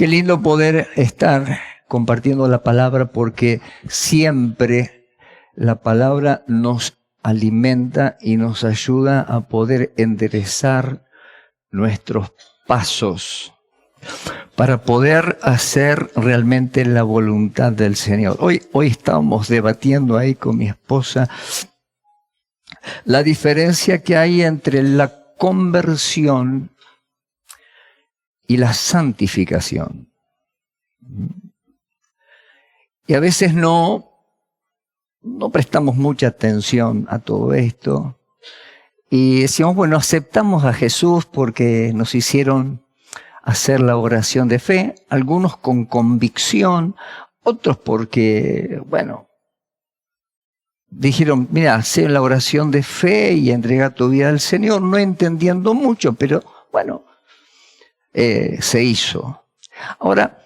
Qué lindo poder estar compartiendo la palabra, porque siempre la palabra nos alimenta y nos ayuda a poder enderezar nuestros pasos para poder hacer realmente la voluntad del Señor. Hoy estábamos debatiendo ahí con mi esposa la diferencia que hay entre la conversión y la santificación. Y a veces no prestamos mucha atención a todo esto. Y decimos, bueno, aceptamos a Jesús porque nos hicieron hacer la oración de fe, algunos con convicción, otros porque, bueno, dijeron, mira, haz la oración de fe y entrega tu vida al Señor, no entendiendo mucho, pero bueno, se hizo. Ahora,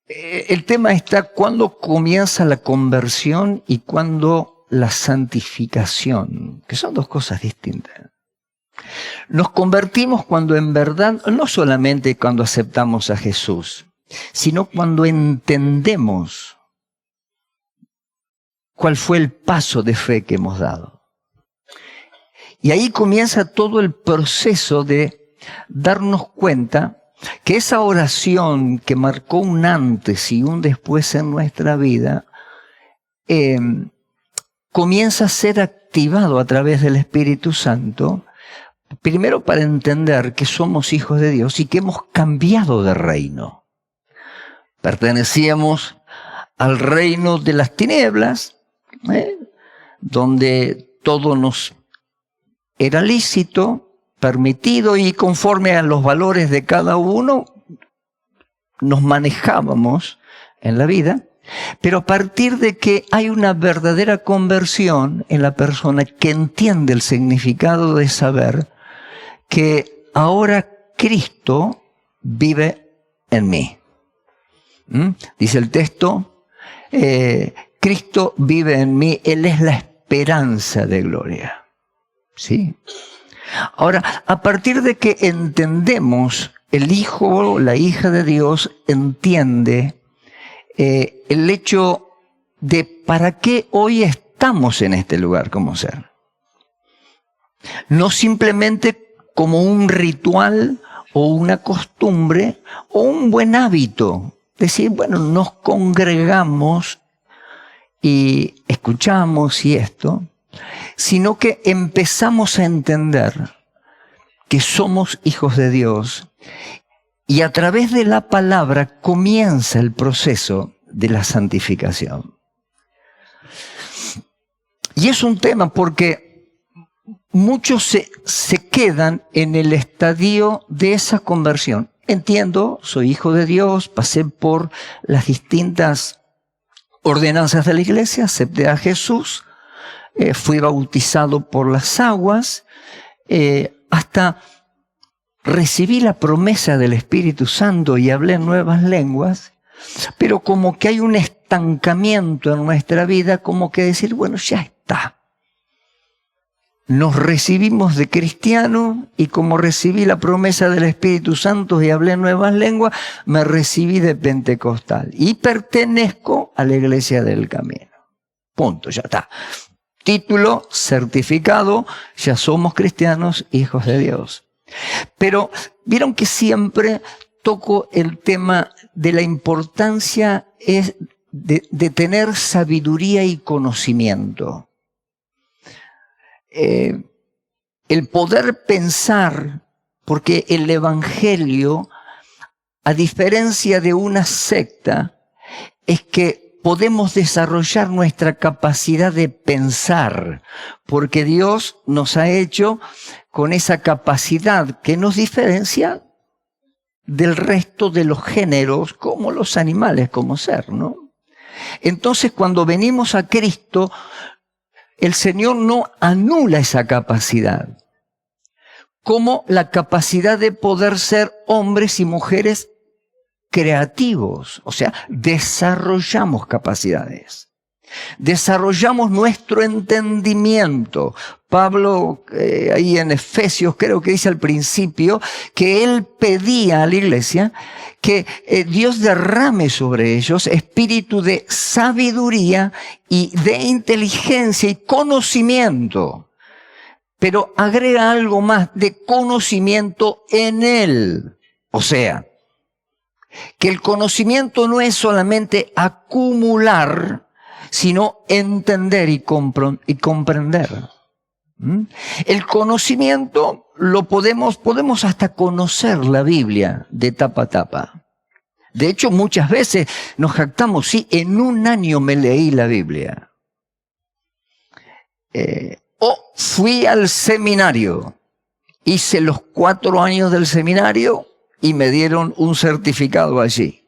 el tema está cuándo comienza la conversión y cuándo la santificación, que son dos cosas distintas. Nos convertimos cuando en verdad, no solamente cuando aceptamos a Jesús, sino cuando entendemos cuál fue el paso de fe que hemos dado. Y ahí comienza todo el proceso de darnos cuenta que esa oración que marcó un antes y un después en nuestra vida, comienza a ser activado a través del Espíritu Santo, primero para entender que somos hijos de Dios y que hemos cambiado de reino. Pertenecíamos al reino de las tinieblas, donde todo nos era lícito, permitido, y conforme a los valores de cada uno nos manejábamos en la vida. Pero a partir de que hay una verdadera conversión en la persona que entiende el significado de saber que ahora Cristo vive en mí. Dice el texto, Cristo vive en mí, Él es la esperanza de gloria. ¿Sí? Ahora, a partir de que entendemos, el hijo o la hija de Dios entiende el hecho de para qué hoy estamos en este lugar como ser. No simplemente como un ritual o una costumbre o un buen hábito. Decir, bueno, nos congregamos y escuchamos y esto, sino que empezamos a entender que somos hijos de Dios y a través de la palabra comienza el proceso de la santificación. Y es un tema porque muchos se quedan en el estadio de esa conversión. Entiendo, soy hijo de Dios, pasé por las distintas ordenanzas de la iglesia, acepté a Jesús, fui bautizado por las aguas, hasta recibí la promesa del Espíritu Santo y hablé en nuevas lenguas, pero como que hay un estancamiento en nuestra vida, como que decir, bueno, ya está. Nos recibimos de cristiano y como recibí la promesa del Espíritu Santo y hablé en nuevas lenguas, me recibí de pentecostal y pertenezco a la iglesia del camino. Punto, ya está. Título, certificado, ya somos cristianos, hijos de Dios. Pero vieron que siempre toco el tema de la importancia de tener sabiduría y conocimiento. El poder pensar, porque el Evangelio, a diferencia de una secta, es que podemos desarrollar nuestra capacidad de pensar, porque Dios nos ha hecho con esa capacidad que nos diferencia del resto de los géneros, como los animales, como ser, ¿no? Entonces, cuando venimos a Cristo, el Señor no anula esa capacidad, como la capacidad de poder ser hombres y mujeres creativos, o sea, desarrollamos capacidades. Desarrollamos nuestro entendimiento. Pablo, ahí en Efesios, creo que dice al principio, que él pedía a la iglesia que Dios derrame sobre ellos espíritu de sabiduría y de inteligencia y conocimiento. Pero agrega algo más, de conocimiento en él. O sea, que el conocimiento no es solamente acumular, sino entender y comprender. El conocimiento lo podemos hasta conocer la Biblia de tapa a tapa. De hecho, muchas veces nos jactamos, sí, en un año me leí la Biblia. O fui al seminario, hice los 4 años del seminario y me dieron un certificado allí.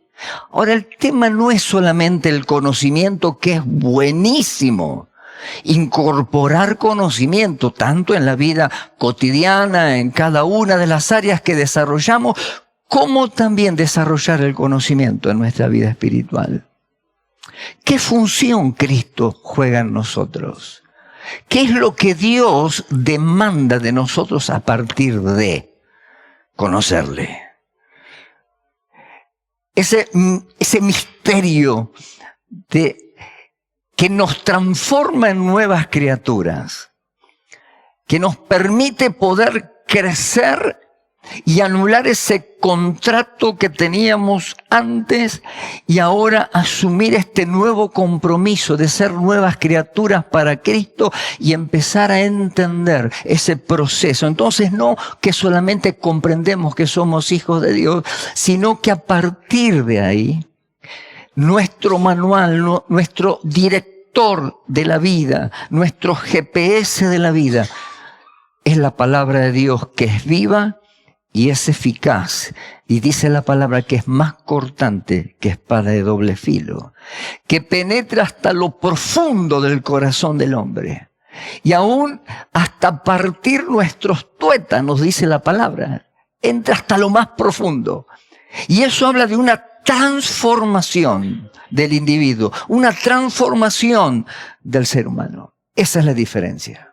Ahora, el tema no es solamente el conocimiento, que es buenísimo. Incorporar conocimiento, tanto en la vida cotidiana, en cada una de las áreas que desarrollamos, como también desarrollar el conocimiento en nuestra vida espiritual. ¿Qué función Cristo juega en nosotros? ¿Qué es lo que Dios demanda de nosotros a partir de conocerle? Ese misterio que nos transforma en nuevas criaturas, que nos permite poder crecer y anular ese contrato que teníamos antes y ahora asumir este nuevo compromiso de ser nuevas criaturas para Cristo y empezar a entender ese proceso. Entonces, no que solamente comprendemos que somos hijos de Dios, sino que a partir de ahí, nuestro manual, nuestro director de la vida, nuestro GPS de la vida, es la palabra de Dios, que es viva y es eficaz. Y dice la palabra que es más cortante que espada de doble filo, que penetra hasta lo profundo del corazón del hombre. Y aún hasta partir nuestros tuétanos, dice la palabra, entra hasta lo más profundo. Y eso habla de una transformación del individuo, una transformación del ser humano. Esa es la diferencia.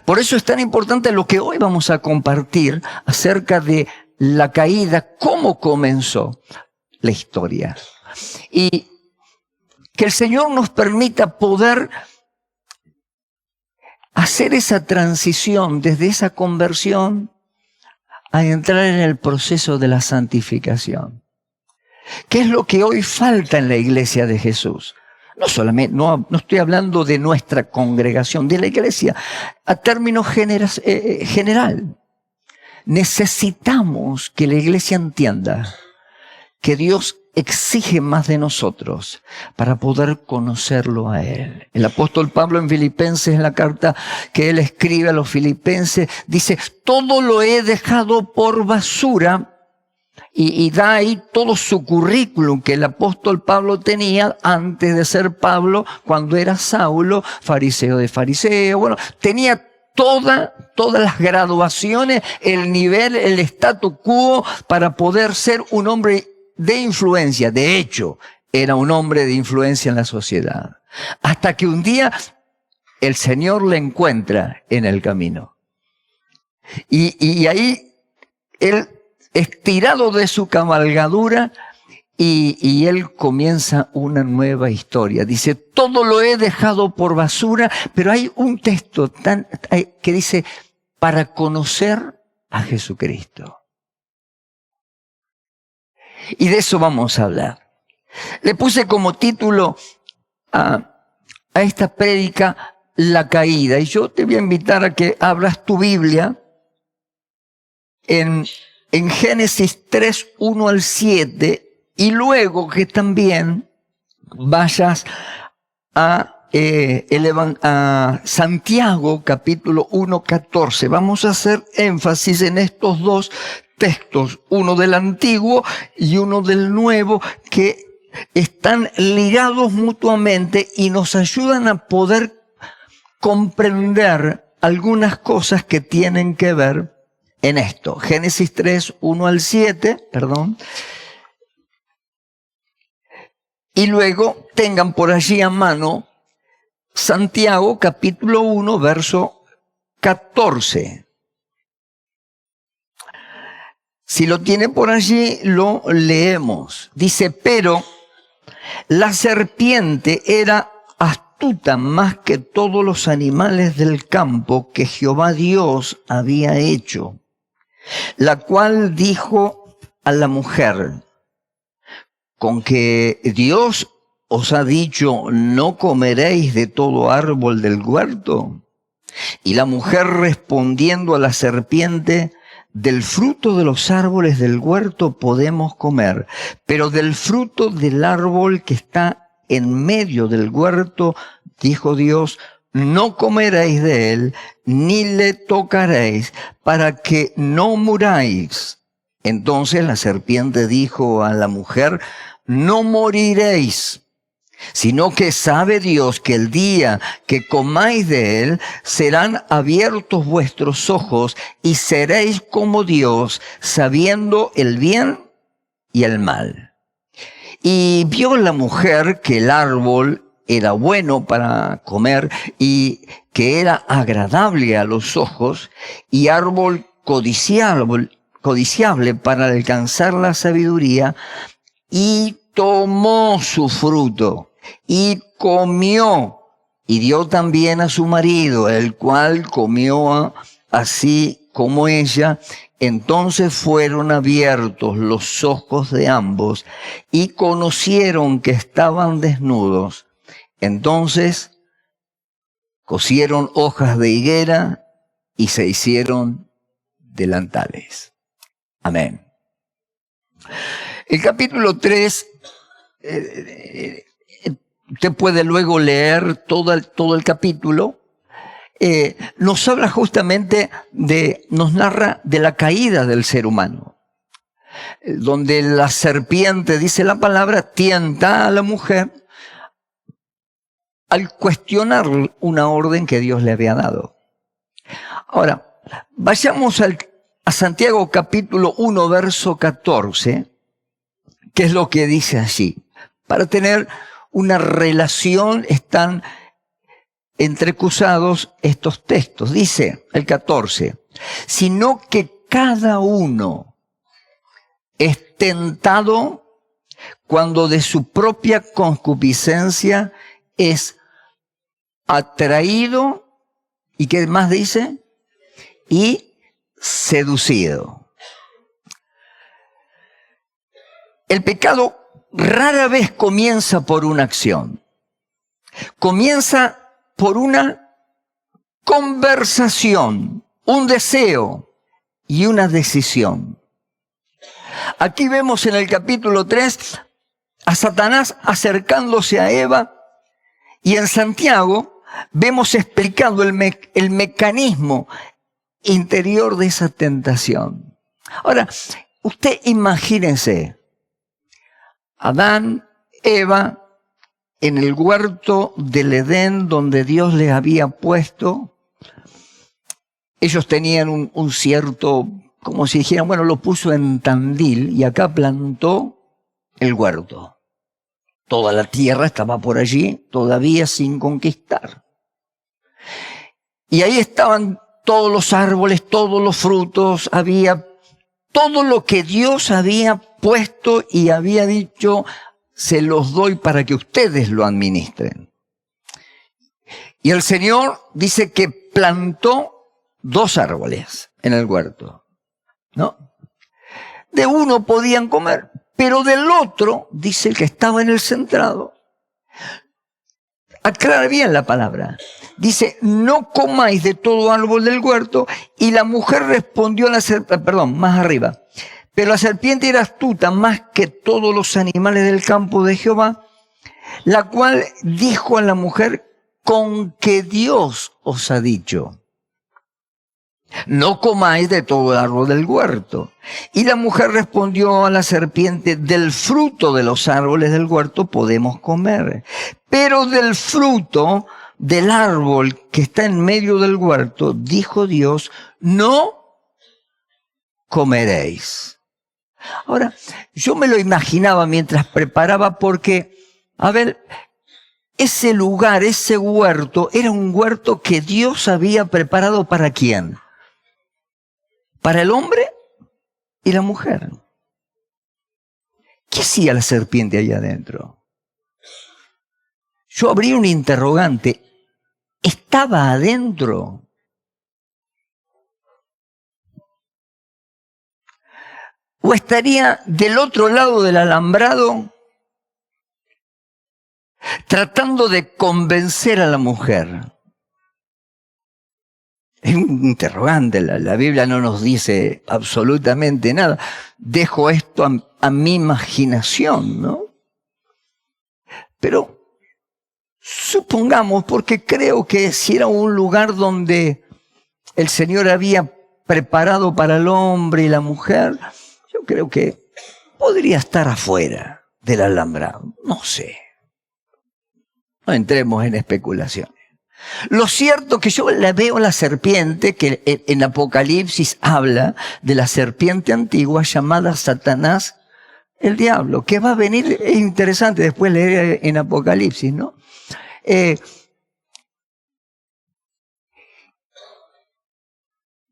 Por eso es tan importante lo que hoy vamos a compartir acerca de la caída, cómo comenzó la historia. Y que el Señor nos permita poder hacer esa transición desde esa conversión a entrar en el proceso de la santificación. ¿Qué es lo que hoy falta en la iglesia de Jesús? No solamente, no estoy hablando de nuestra congregación, de la iglesia, a términos general. Necesitamos que la iglesia entienda que Dios exige más de nosotros para poder conocerlo a Él. El apóstol Pablo en Filipenses, en la carta que él escribe a los filipenses, dice, todo lo he dejado por basura. Y da ahí todo su currículum que el apóstol Pablo tenía antes de ser Pablo, cuando era Saulo, fariseo de fariseo. Bueno, tenía todas las graduaciones, el nivel, el statu quo para poder ser un hombre de influencia. De hecho, era un hombre de influencia en la sociedad. Hasta que un día el Señor le encuentra en el camino. Y ahí él, estirado de su cabalgadura, y él comienza una nueva historia. Dice, todo lo he dejado por basura, pero hay un texto que dice, para conocer a Jesucristo. Y de eso vamos a hablar. Le puse como título a esta prédica, La caída. Y yo te voy a invitar a que abras tu Biblia en Génesis 3, 1 al 7, y luego que también vayas a Santiago, capítulo 1, 14. Vamos a hacer énfasis en estos dos textos, uno del Antiguo y uno del Nuevo, que están ligados mutuamente y nos ayudan a poder comprender algunas cosas que tienen que ver en esto. Génesis 3, 1 al 7, Y luego tengan por allí a mano Santiago capítulo 1, verso 14. Si lo tiene por allí, lo leemos. Dice, pero la serpiente era astuta más que todos los animales del campo que Jehová Dios había hecho, la cual dijo a la mujer, con que Dios os ha dicho, no comeréis de todo árbol del huerto. Y la mujer respondiendo a la serpiente, del fruto de los árboles del huerto podemos comer, pero del fruto del árbol que está en medio del huerto, dijo Dios, no comeréis de él, ni le tocaréis, para que no muráis. Entonces la serpiente dijo a la mujer, no moriréis, sino que sabe Dios que el día que comáis de él, serán abiertos vuestros ojos y seréis como Dios, sabiendo el bien y el mal. Y vio la mujer que el árbol era bueno para comer y que era agradable a los ojos y árbol codiciable para alcanzar la sabiduría, y tomó su fruto y comió y dio también a su marido, el cual comió así como ella. Entonces fueron abiertos los ojos de ambos y conocieron que estaban desnudos. Entonces cosieron hojas de higuera y se hicieron delantales. Amén. El capítulo 3, usted puede luego leer todo el capítulo, nos habla justamente nos narra de la caída del ser humano, donde la serpiente, dice la palabra, tienta a la mujer al cuestionar una orden que Dios le había dado. Ahora, vayamos a Santiago capítulo 1, verso 14, que es lo que dice allí. Para tener una relación están entrecruzados estos textos. Dice el 14, sino que cada uno es tentado cuando de su propia concupiscencia es atraído, ¿y qué más dice? Y seducido. El pecado rara vez comienza por una acción. Comienza por una conversación, un deseo y una decisión. Aquí vemos en el capítulo 3 a Satanás acercándose a Eva, y en Santiago vemos explicado el mecanismo interior de esa tentación. Ahora, usted imagínense, Adán, Eva, en el huerto del Edén donde Dios les había puesto, ellos tenían un cierto, como si dijeran, bueno, lo puso en Tandil y acá plantó el huerto. Toda la tierra estaba por allí, todavía sin conquistar. Y ahí estaban todos los árboles, todos los frutos, había todo lo que Dios había puesto y había dicho, se los doy para que ustedes lo administren. Y el Señor dice que plantó 2 árboles en el huerto, ¿no? De uno podían comer, pero del otro, dice el que estaba en el centrado, aclara bien la palabra, dice, no comáis de todo árbol del huerto, y la mujer respondió a la serpiente, más arriba, pero la serpiente era astuta más que todos los animales del campo de Jehová, la cual dijo a la mujer, con que Dios os ha dicho, no comáis de todo el árbol del huerto. Y la mujer respondió a la serpiente, del fruto de los árboles del huerto podemos comer, pero del fruto del árbol que está en medio del huerto, dijo Dios, no comeréis. Ahora, yo me lo imaginaba mientras preparaba porque A ver, ese lugar, ese huerto, era un huerto que Dios había preparado ¿para quién? Para el hombre y la mujer. ¿Qué hacía la serpiente allá adentro? Yo abrí un interrogante. ¿Estaba adentro? ¿O estaría del otro lado del alambrado tratando de convencer a la mujer? Es un interrogante, la Biblia no nos dice absolutamente nada. Dejo esto a mi imaginación, ¿no? Pero supongamos, porque creo que si era un lugar donde el Señor había preparado para el hombre y la mujer, yo creo que podría estar afuera del alambrado. No sé. No entremos en especulaciones. Lo cierto que yo la veo la serpiente, que en Apocalipsis habla de la serpiente antigua llamada Satanás, el diablo, que va a venir, es interesante después leer en Apocalipsis, ¿no?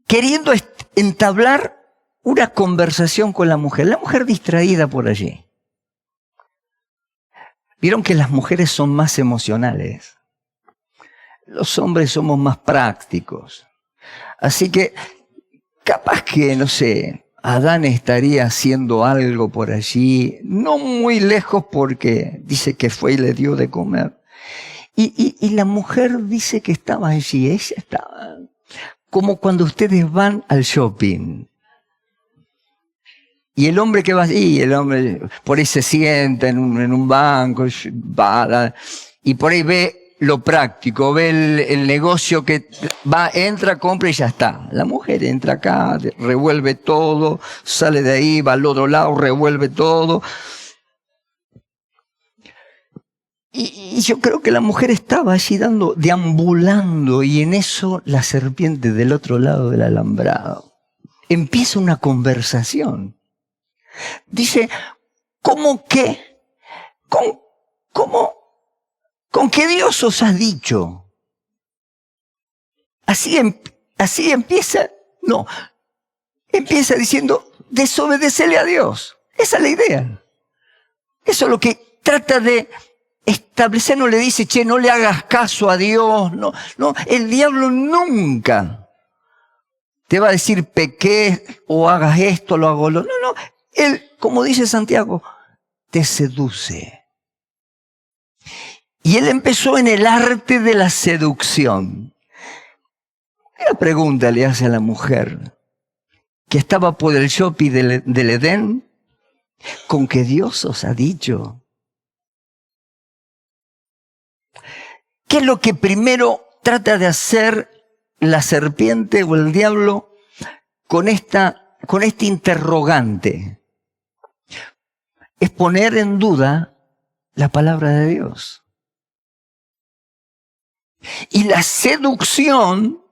Queriendo entablar una conversación con la mujer distraída por allí. Vieron que las mujeres son más emocionales. Los hombres somos más prácticos. Así que, capaz que, no sé, Adán estaría haciendo algo por allí, no muy lejos porque dice que fue y le dio de comer. Y la mujer dice que estaba allí, ella estaba como cuando ustedes van al shopping. Y el hombre que va allí, el hombre por ahí se sienta en un banco, y por ahí ve lo práctico, ve el negocio que va, entra, compra y ya está. La mujer entra acá, revuelve todo, sale de ahí, va al otro lado, revuelve todo. Y yo creo que la mujer estaba allí deambulando, y en eso la serpiente del otro lado del alambrado empieza una conversación. Dice, ¿cómo que? ¿Con qué Dios os ha dicho? Así empieza. No, empieza diciendo, desobedecele a Dios. Esa es la idea. Eso es lo que trata de establecer. No le dice, che, no le hagas caso a Dios. No, el diablo nunca te va a decir pequé o hagas esto, lo hago lo. No, él, como dice Santiago, te seduce. Y él empezó en el arte de la seducción. Una pregunta le hace a la mujer que estaba por el shopping del Edén, ¿con qué Dios os ha dicho? ¿Qué es lo que primero trata de hacer la serpiente o el diablo con este interrogante? Es poner en duda la palabra de Dios. Y la seducción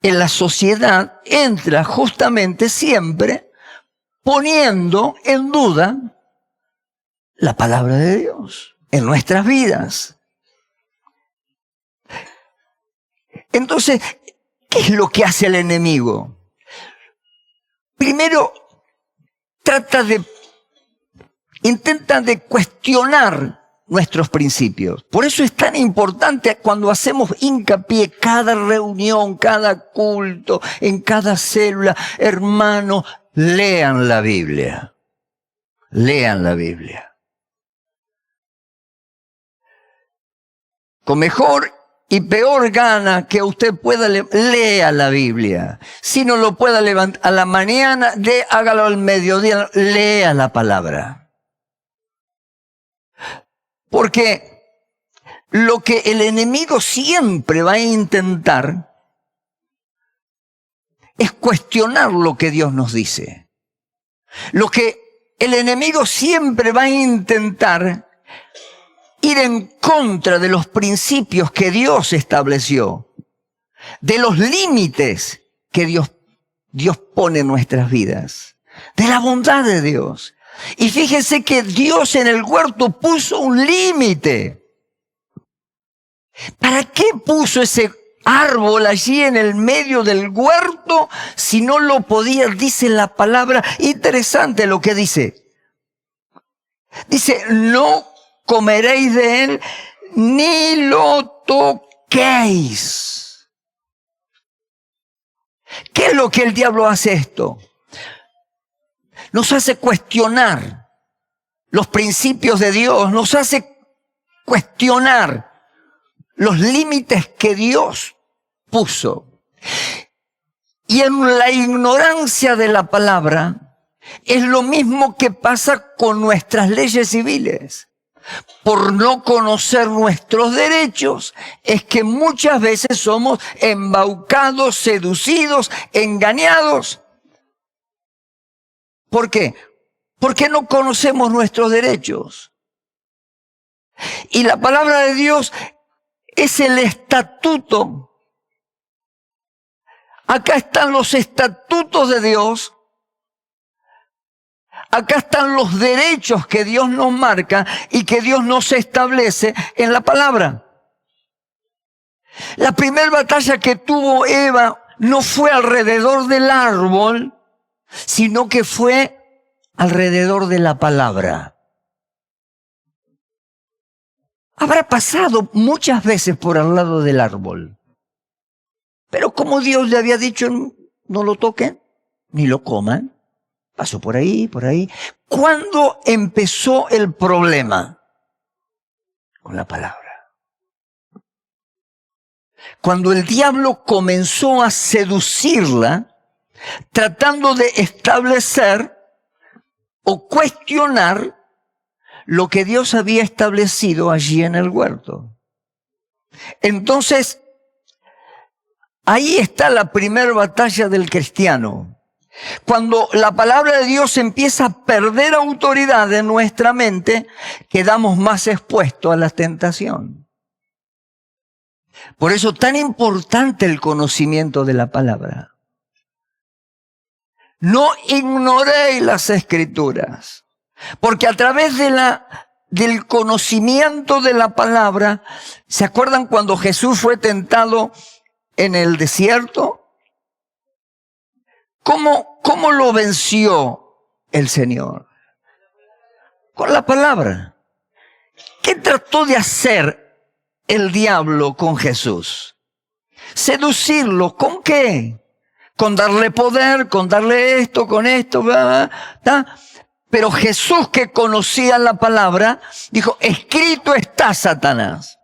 en la sociedad entra justamente siempre poniendo en duda la palabra de Dios en nuestras vidas. Entonces, ¿qué es lo que hace el enemigo? Primero, intenta de cuestionar nuestros principios. Por eso es tan importante cuando hacemos hincapié cada reunión, cada culto, en cada célula. Hermanos, lean la Biblia. Lean la Biblia. Con mejor y peor gana que usted pueda lea la Biblia. Si no lo pueda levantar a la mañana, hágalo al mediodía, lea la palabra. Porque lo que el enemigo siempre va a intentar es cuestionar lo que Dios nos dice. Lo que el enemigo siempre va a intentar ir en contra de los principios que Dios estableció, de los límites que Dios pone en nuestras vidas, de la bondad de Dios. Y fíjense que Dios en el huerto puso un límite. ¿Para qué puso ese árbol allí en el medio del huerto si no lo podía? Dice la palabra, interesante lo que dice. Dice, no comeréis de él ni lo toquéis. ¿Qué es lo que el diablo hace esto? Nos hace cuestionar los principios de Dios, nos hace cuestionar los límites que Dios puso. Y en la ignorancia de la palabra es lo mismo que pasa con nuestras leyes civiles. Por no conocer nuestros derechos, es que muchas veces somos embaucados, seducidos, engañados. ¿Por qué? Porque no conocemos nuestros derechos. Y la palabra de Dios es el estatuto. Acá están los estatutos de Dios. Acá están los derechos que Dios nos marca y que Dios nos establece en la palabra. La primera batalla que tuvo Eva no fue alrededor del árbol, sino que fue alrededor de la palabra. Habrá pasado muchas veces por al lado del árbol. Pero como Dios le había dicho, no lo toquen, ni lo coman. Pasó por ahí, por ahí. ¿Cuándo empezó el problema? Con la palabra. Cuando el diablo comenzó a seducirla, tratando de establecer o cuestionar lo que Dios había establecido allí en el huerto. Entonces, ahí está la primera batalla del cristiano. Cuando la palabra de Dios empieza a perder autoridad en nuestra mente, quedamos más expuestos a la tentación. Por eso tan importante el conocimiento de la palabra. No ignoréis las Escrituras, porque a través del conocimiento de la palabra, ¿se acuerdan cuando Jesús fue tentado en el desierto? ¿Cómo lo venció el Señor? Con la palabra. ¿Qué trató de hacer el diablo con Jesús? Seducirlo. ¿Con qué? Con darle poder, con darle esto, con esto. ¿tá? Pero Jesús, que conocía la palabra, dijo, escrito está, Satanás.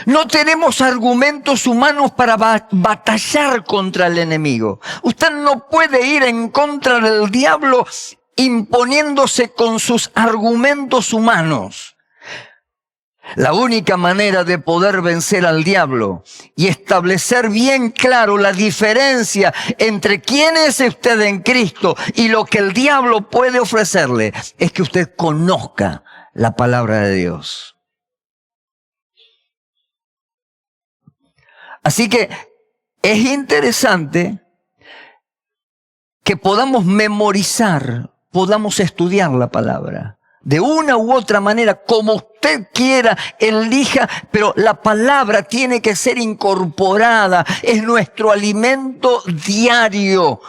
No tenemos argumentos humanos para batallar contra el enemigo. Usted no puede ir en contra del diablo imponiéndose con sus argumentos humanos. La única manera de poder vencer al diablo y establecer bien claro la diferencia entre quién es usted en Cristo y lo que el diablo puede ofrecerle es que usted conozca la palabra de Dios. Así que es interesante que podamos memorizar, podamos estudiar la palabra. De una u otra manera, como usted quiera, elija, pero la palabra tiene que ser incorporada, es nuestro alimento diario.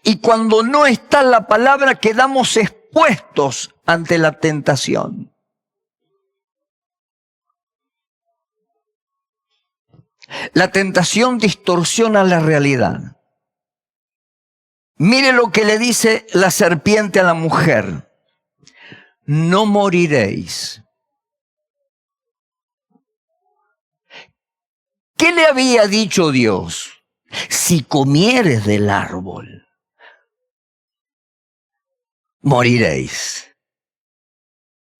Y cuando no está la palabra, quedamos expuestos ante la tentación. La tentación distorsiona la realidad. Mire lo que le dice la serpiente a la mujer. No moriréis. ¿Qué le había dicho Dios? Si comieres del árbol, moriréis.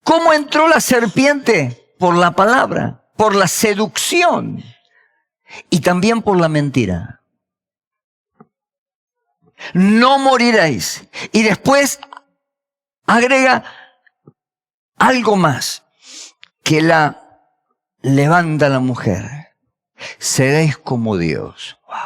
¿Cómo entró la serpiente? Por la palabra, por la seducción. Y también por la mentira. No moriréis. Y después agrega algo más que la levanta la mujer. Seréis como Dios. Wow.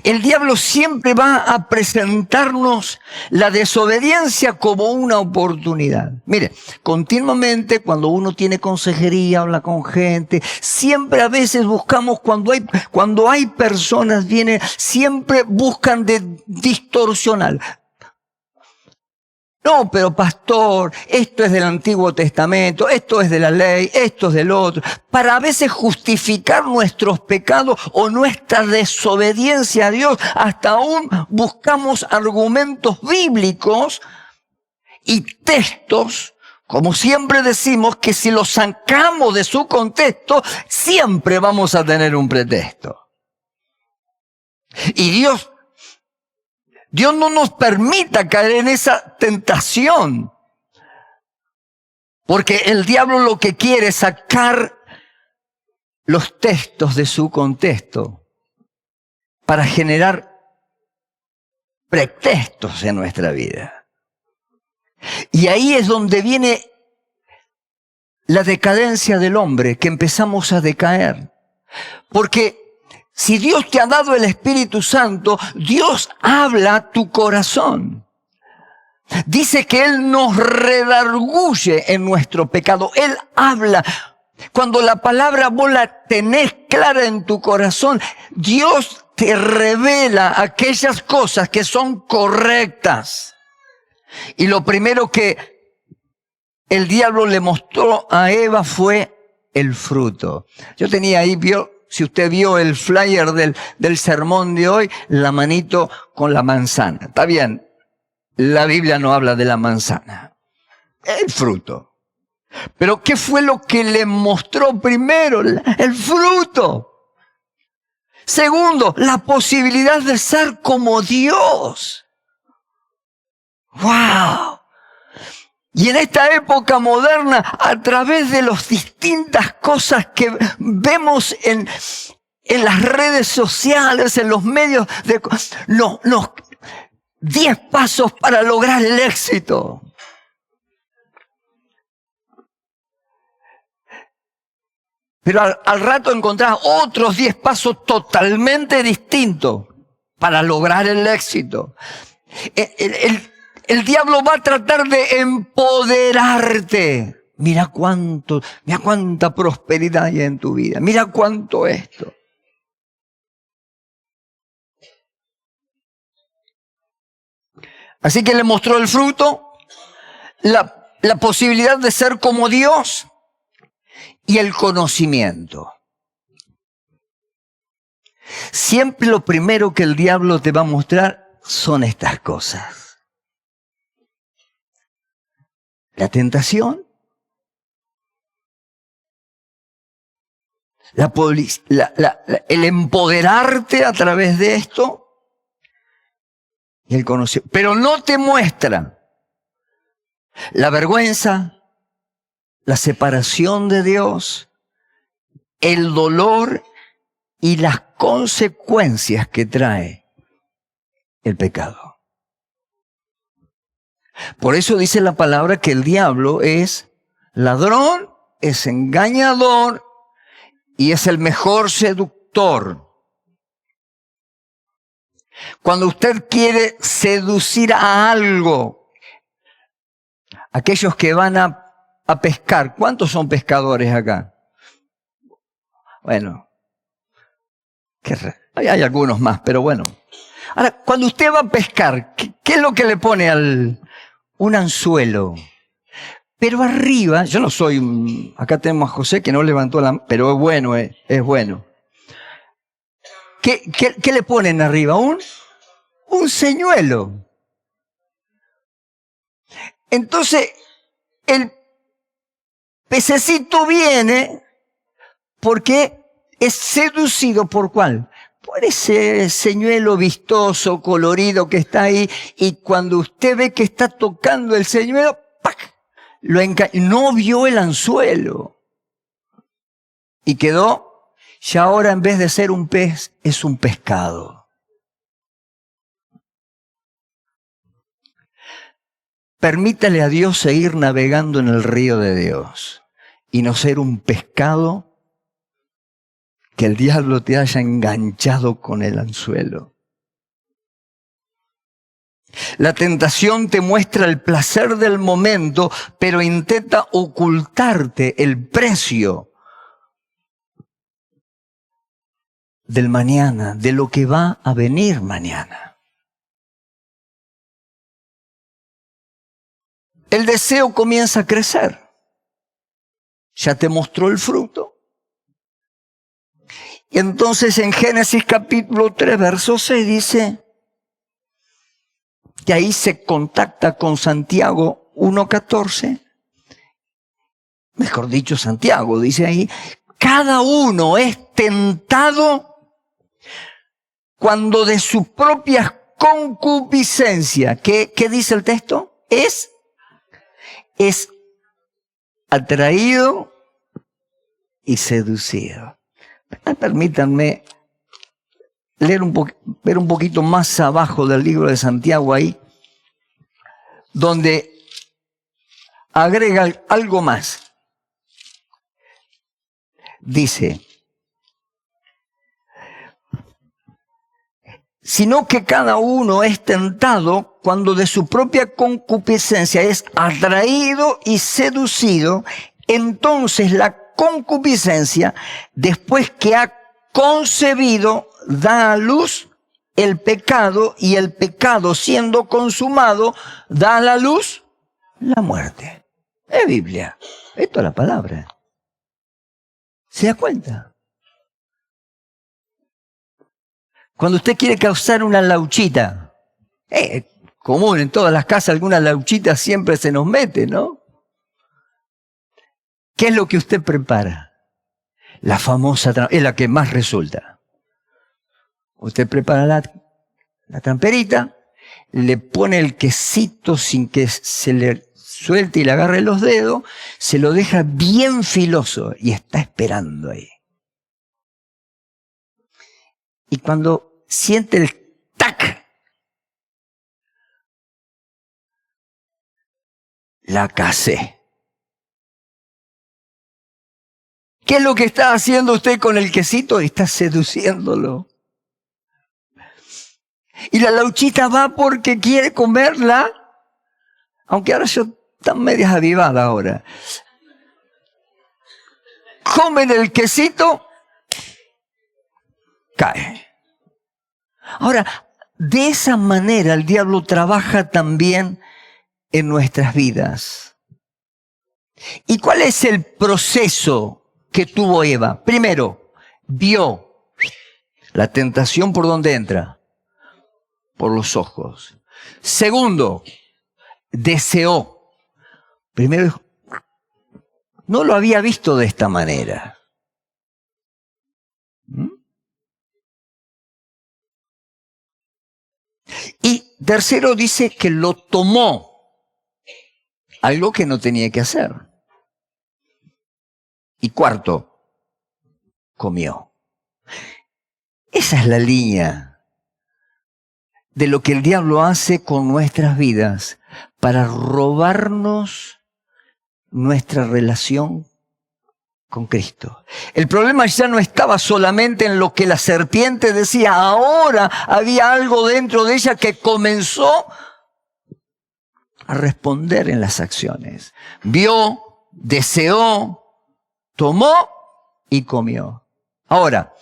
El diablo siempre va a presentarnos la desobediencia como una oportunidad. Mire, continuamente cuando uno tiene consejería, habla con gente, siempre a veces buscamos, cuando hay personas, siempre buscan de distorsionar. No, pero pastor, esto es del Antiguo Testamento, esto es de la ley, esto es del otro. Para a veces justificar nuestros pecados o nuestra desobediencia a Dios, hasta aún buscamos argumentos bíblicos y textos, como siempre decimos, que si los sacamos de su contexto, siempre vamos a tener un pretexto. Y Dios no nos permita caer en esa tentación. Porque el diablo lo que quiere es sacar los textos de su contexto para generar pretextos en nuestra vida. Y ahí es donde viene la decadencia del hombre, que empezamos a decaer. Porque si Dios te ha dado el Espíritu Santo, Dios habla a tu corazón. Dice que Él nos redarguye en nuestro pecado. Él habla. Cuando la palabra vos la tenés clara en tu corazón, Dios te revela aquellas cosas que son correctas. Y lo primero que el diablo le mostró a Eva fue el fruto. Yo tenía ahí, si usted vio el flyer del sermón de hoy, la manito con la manzana. Está bien, la Biblia no habla de la manzana, el fruto. Pero ¿qué fue lo que le mostró primero? El fruto. Segundo, la posibilidad de ser como Dios. ¡Wow! Y en esta época moderna, a través de las distintas cosas que vemos en las redes sociales, en los medios, 10 pasos para lograr el éxito. Pero al rato encontrás otros 10 pasos totalmente distintos para lograr el éxito. El diablo va a tratar de empoderarte. Mira cuánta prosperidad hay en tu vida. Mira cuánto esto. Así que le mostró el fruto, la posibilidad de ser como Dios y el conocimiento. Siempre lo primero que el diablo te va a mostrar son estas cosas. La tentación, el empoderarte a través de esto y el conocimiento. Pero no te muestra la vergüenza, la separación de Dios, el dolor y las consecuencias que trae el pecado. Por eso dice la palabra que el diablo es ladrón, es engañador y es el mejor seductor. Cuando usted quiere seducir a algo, aquellos que van a pescar, ¿cuántos son pescadores acá? Bueno, hay algunos más, pero bueno. Ahora, cuando usted va a pescar, ¿qué es lo que le pone un anzuelo? Pero arriba, yo no soy, acá tenemos a José que no levantó pero es bueno, es bueno. ¿Qué le ponen arriba? Un señuelo. Entonces, el pececito viene porque es seducido ¿por cuál? Por ese señuelo vistoso, colorido que está ahí, y cuando usted ve que está tocando el señuelo, ¡pac!, no vio el anzuelo. Y quedó, ya ahora en vez de ser un pez, es un pescado. Permítale a Dios seguir navegando en el río de Dios y no ser un pescado que el diablo te haya enganchado con el anzuelo. La tentación te muestra el placer del momento, pero intenta ocultarte el precio del mañana, de lo que va a venir mañana. El deseo comienza a crecer. Ya te mostró el fruto. Y entonces en Génesis capítulo 3, verso 6 dice, que ahí se contacta con Santiago 1:14. Mejor dicho, Santiago dice ahí, cada uno es tentado cuando de su propia concupiscencia, ¿qué dice el texto? Es atraído y seducido. Permítanme ver un poquito más abajo del libro de Santiago ahí, donde agrega algo más. Dice, sino que cada uno es tentado cuando de su propia concupiscencia es atraído y seducido. Entonces la concupiscencia, después que ha concebido, da a luz el pecado, y el pecado, siendo consumado, da a la luz la muerte. Es Biblia. Esto es la palabra. ¿Se da cuenta? Cuando usted quiere causar una lauchita, común en todas las casas, alguna lauchita siempre se nos mete, ¿no? ¿Qué es lo que usted prepara? La famosa, es la que más resulta. Usted prepara la tramperita, le pone el quesito sin que se le suelte y le agarre los dedos, se lo deja bien filoso y está esperando ahí. Y cuando siente el tac, la casé. ¿Qué es lo que está haciendo usted con el quesito? Está seduciéndolo. Y la lauchita va porque quiere comerla, aunque ahora yo están medias avivadas ahora. Comen el quesito, cae. Ahora, de esa manera el diablo trabaja también en nuestras vidas. ¿Y cuál es el proceso que tuvo Eva? Primero, vio la tentación. ¿Por dónde entra? Por los ojos. Segundo, deseó. Primero dijo, no lo había visto de esta manera. Y tercero, dice que lo tomó, algo que no tenía que hacer. Y cuarto, comió. Esa es la línea de lo que el diablo hace con nuestras vidas para robarnos nuestra relación con Cristo. El problema ya no estaba solamente en lo que la serpiente decía, ahora había algo dentro de ella que comenzó a responder en las acciones. Vio, deseó, tomó y comió. Ahora,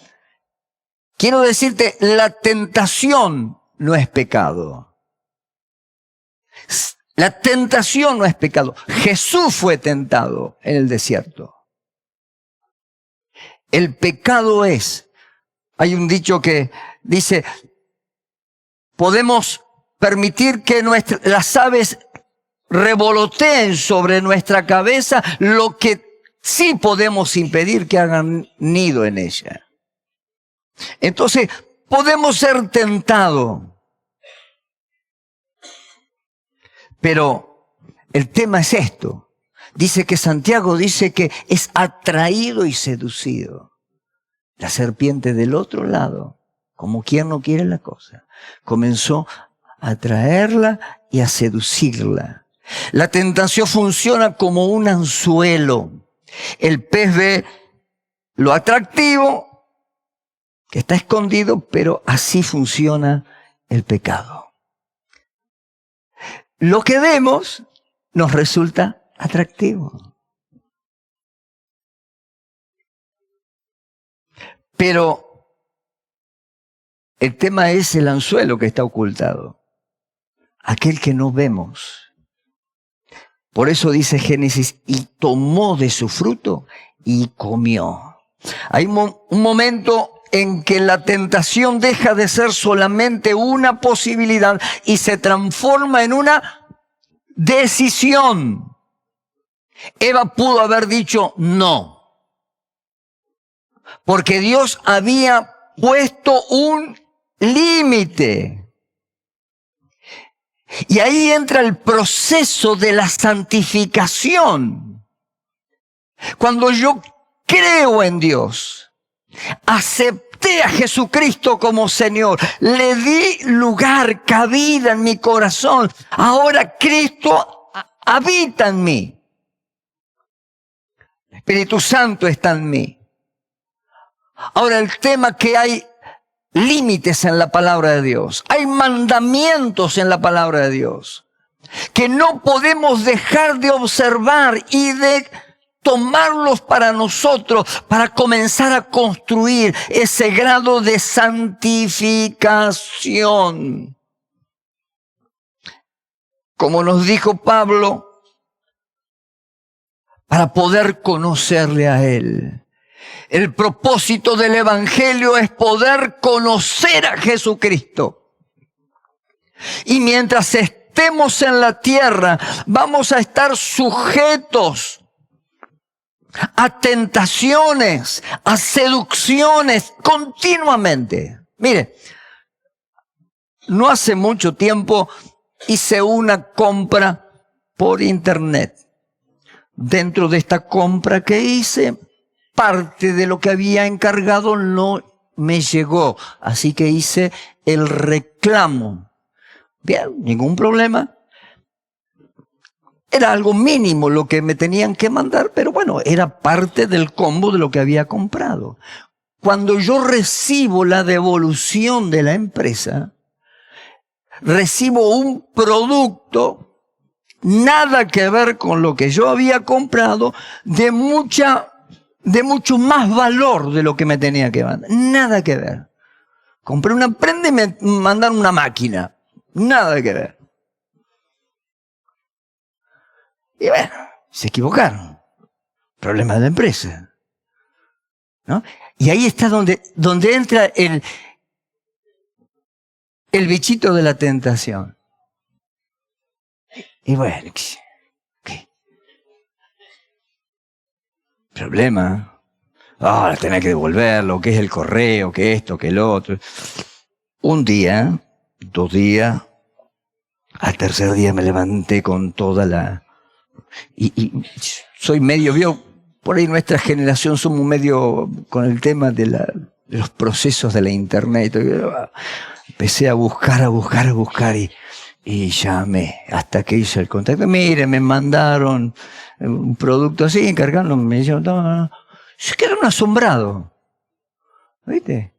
quiero decirte, la tentación no es pecado. La tentación no es pecado. Jesús fue tentado en el desierto. El pecado es, hay un dicho que dice, podemos permitir que las aves revoloteen sobre nuestra cabeza, lo que sí podemos impedir que hagan nido en ella. Entonces, podemos ser tentados. Pero el tema es esto. Dice que Santiago dice que es atraído y seducido. La serpiente del otro lado, como quien no quiere la cosa, comenzó a atraerla y a seducirla. La tentación funciona como un anzuelo. El pez ve lo atractivo que está escondido, pero así funciona el pecado. lo que vemos nos resulta atractivo. Pero el tema es el anzuelo que está ocultado, aquel que no vemos. Por eso dice Génesis, y tomó de su fruto y comió. Hay un momento en que la tentación deja de ser solamente una posibilidad y se transforma en una decisión. Eva pudo haber dicho no, porque Dios había puesto un límite. Y ahí entra el proceso de la santificación. Cuando yo creo en Dios, acepté a Jesucristo como Señor, le di lugar, cabida en mi corazón, ahora Cristo habita en mí. El Espíritu Santo está en mí. Ahora el tema que hay límites en la palabra de Dios. Hay mandamientos en la palabra de Dios que no podemos dejar de observar y de tomarlos para nosotros para comenzar a construir ese grado de santificación. Como nos dijo Pablo, para poder conocerle a Él. El propósito del Evangelio es poder conocer a Jesucristo. Y mientras estemos en la tierra, vamos a estar sujetos a tentaciones, a seducciones continuamente. Mire, no hace mucho tiempo hice una compra por internet. Dentro de esta compra que hice, parte de lo que había encargado no me llegó, así que hice el reclamo. Bien, ningún problema. Era algo mínimo lo que me tenían que mandar, pero bueno, era parte del combo de lo que había comprado. Cuando yo recibo la devolución de la empresa, recibo un producto nada que ver con lo que yo había comprado, de mucho más valor de lo que me tenía que mandar. Nada que ver. Compré una prenda y me mandaron una máquina. Nada que ver. Y bueno, se equivocaron. Problema de la empresa, ¿no? Y ahí está donde entra el bichito de la tentación. Y bueno, ¿qué? Problema. Ahora tenés que devolverlo, que es el correo, que esto, que el otro. Un día, 2 días, al tercer día me levanté con toda la... Y soy medio, vio, por ahí nuestra generación somos medio con el tema de los procesos de la internet. Empecé a buscar y llamé hasta que hice el contacto. Mire, me mandaron un producto así, encargando, me dijeron, no. Se quedaron asombrados. ¿Viste?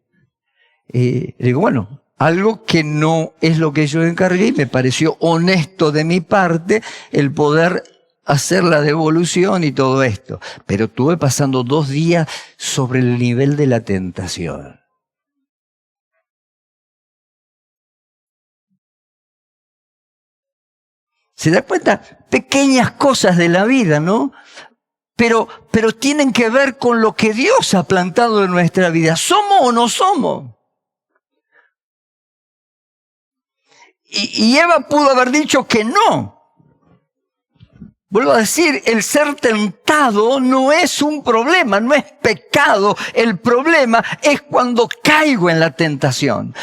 Y le digo, bueno, algo que no es lo que yo encargué, y me pareció honesto de mi parte el poder hacer la devolución y todo esto. Pero estuve pasando 2 días sobre el nivel de la tentación. ¿Se da cuenta? Pequeñas cosas de la vida, ¿no? Pero tienen que ver con lo que Dios ha plantado en nuestra vida. ¿Somos o no somos? Y Eva pudo haber dicho que no. Vuelvo a decir, el ser tentado no es un problema, no es pecado. El problema es cuando caigo en la tentación.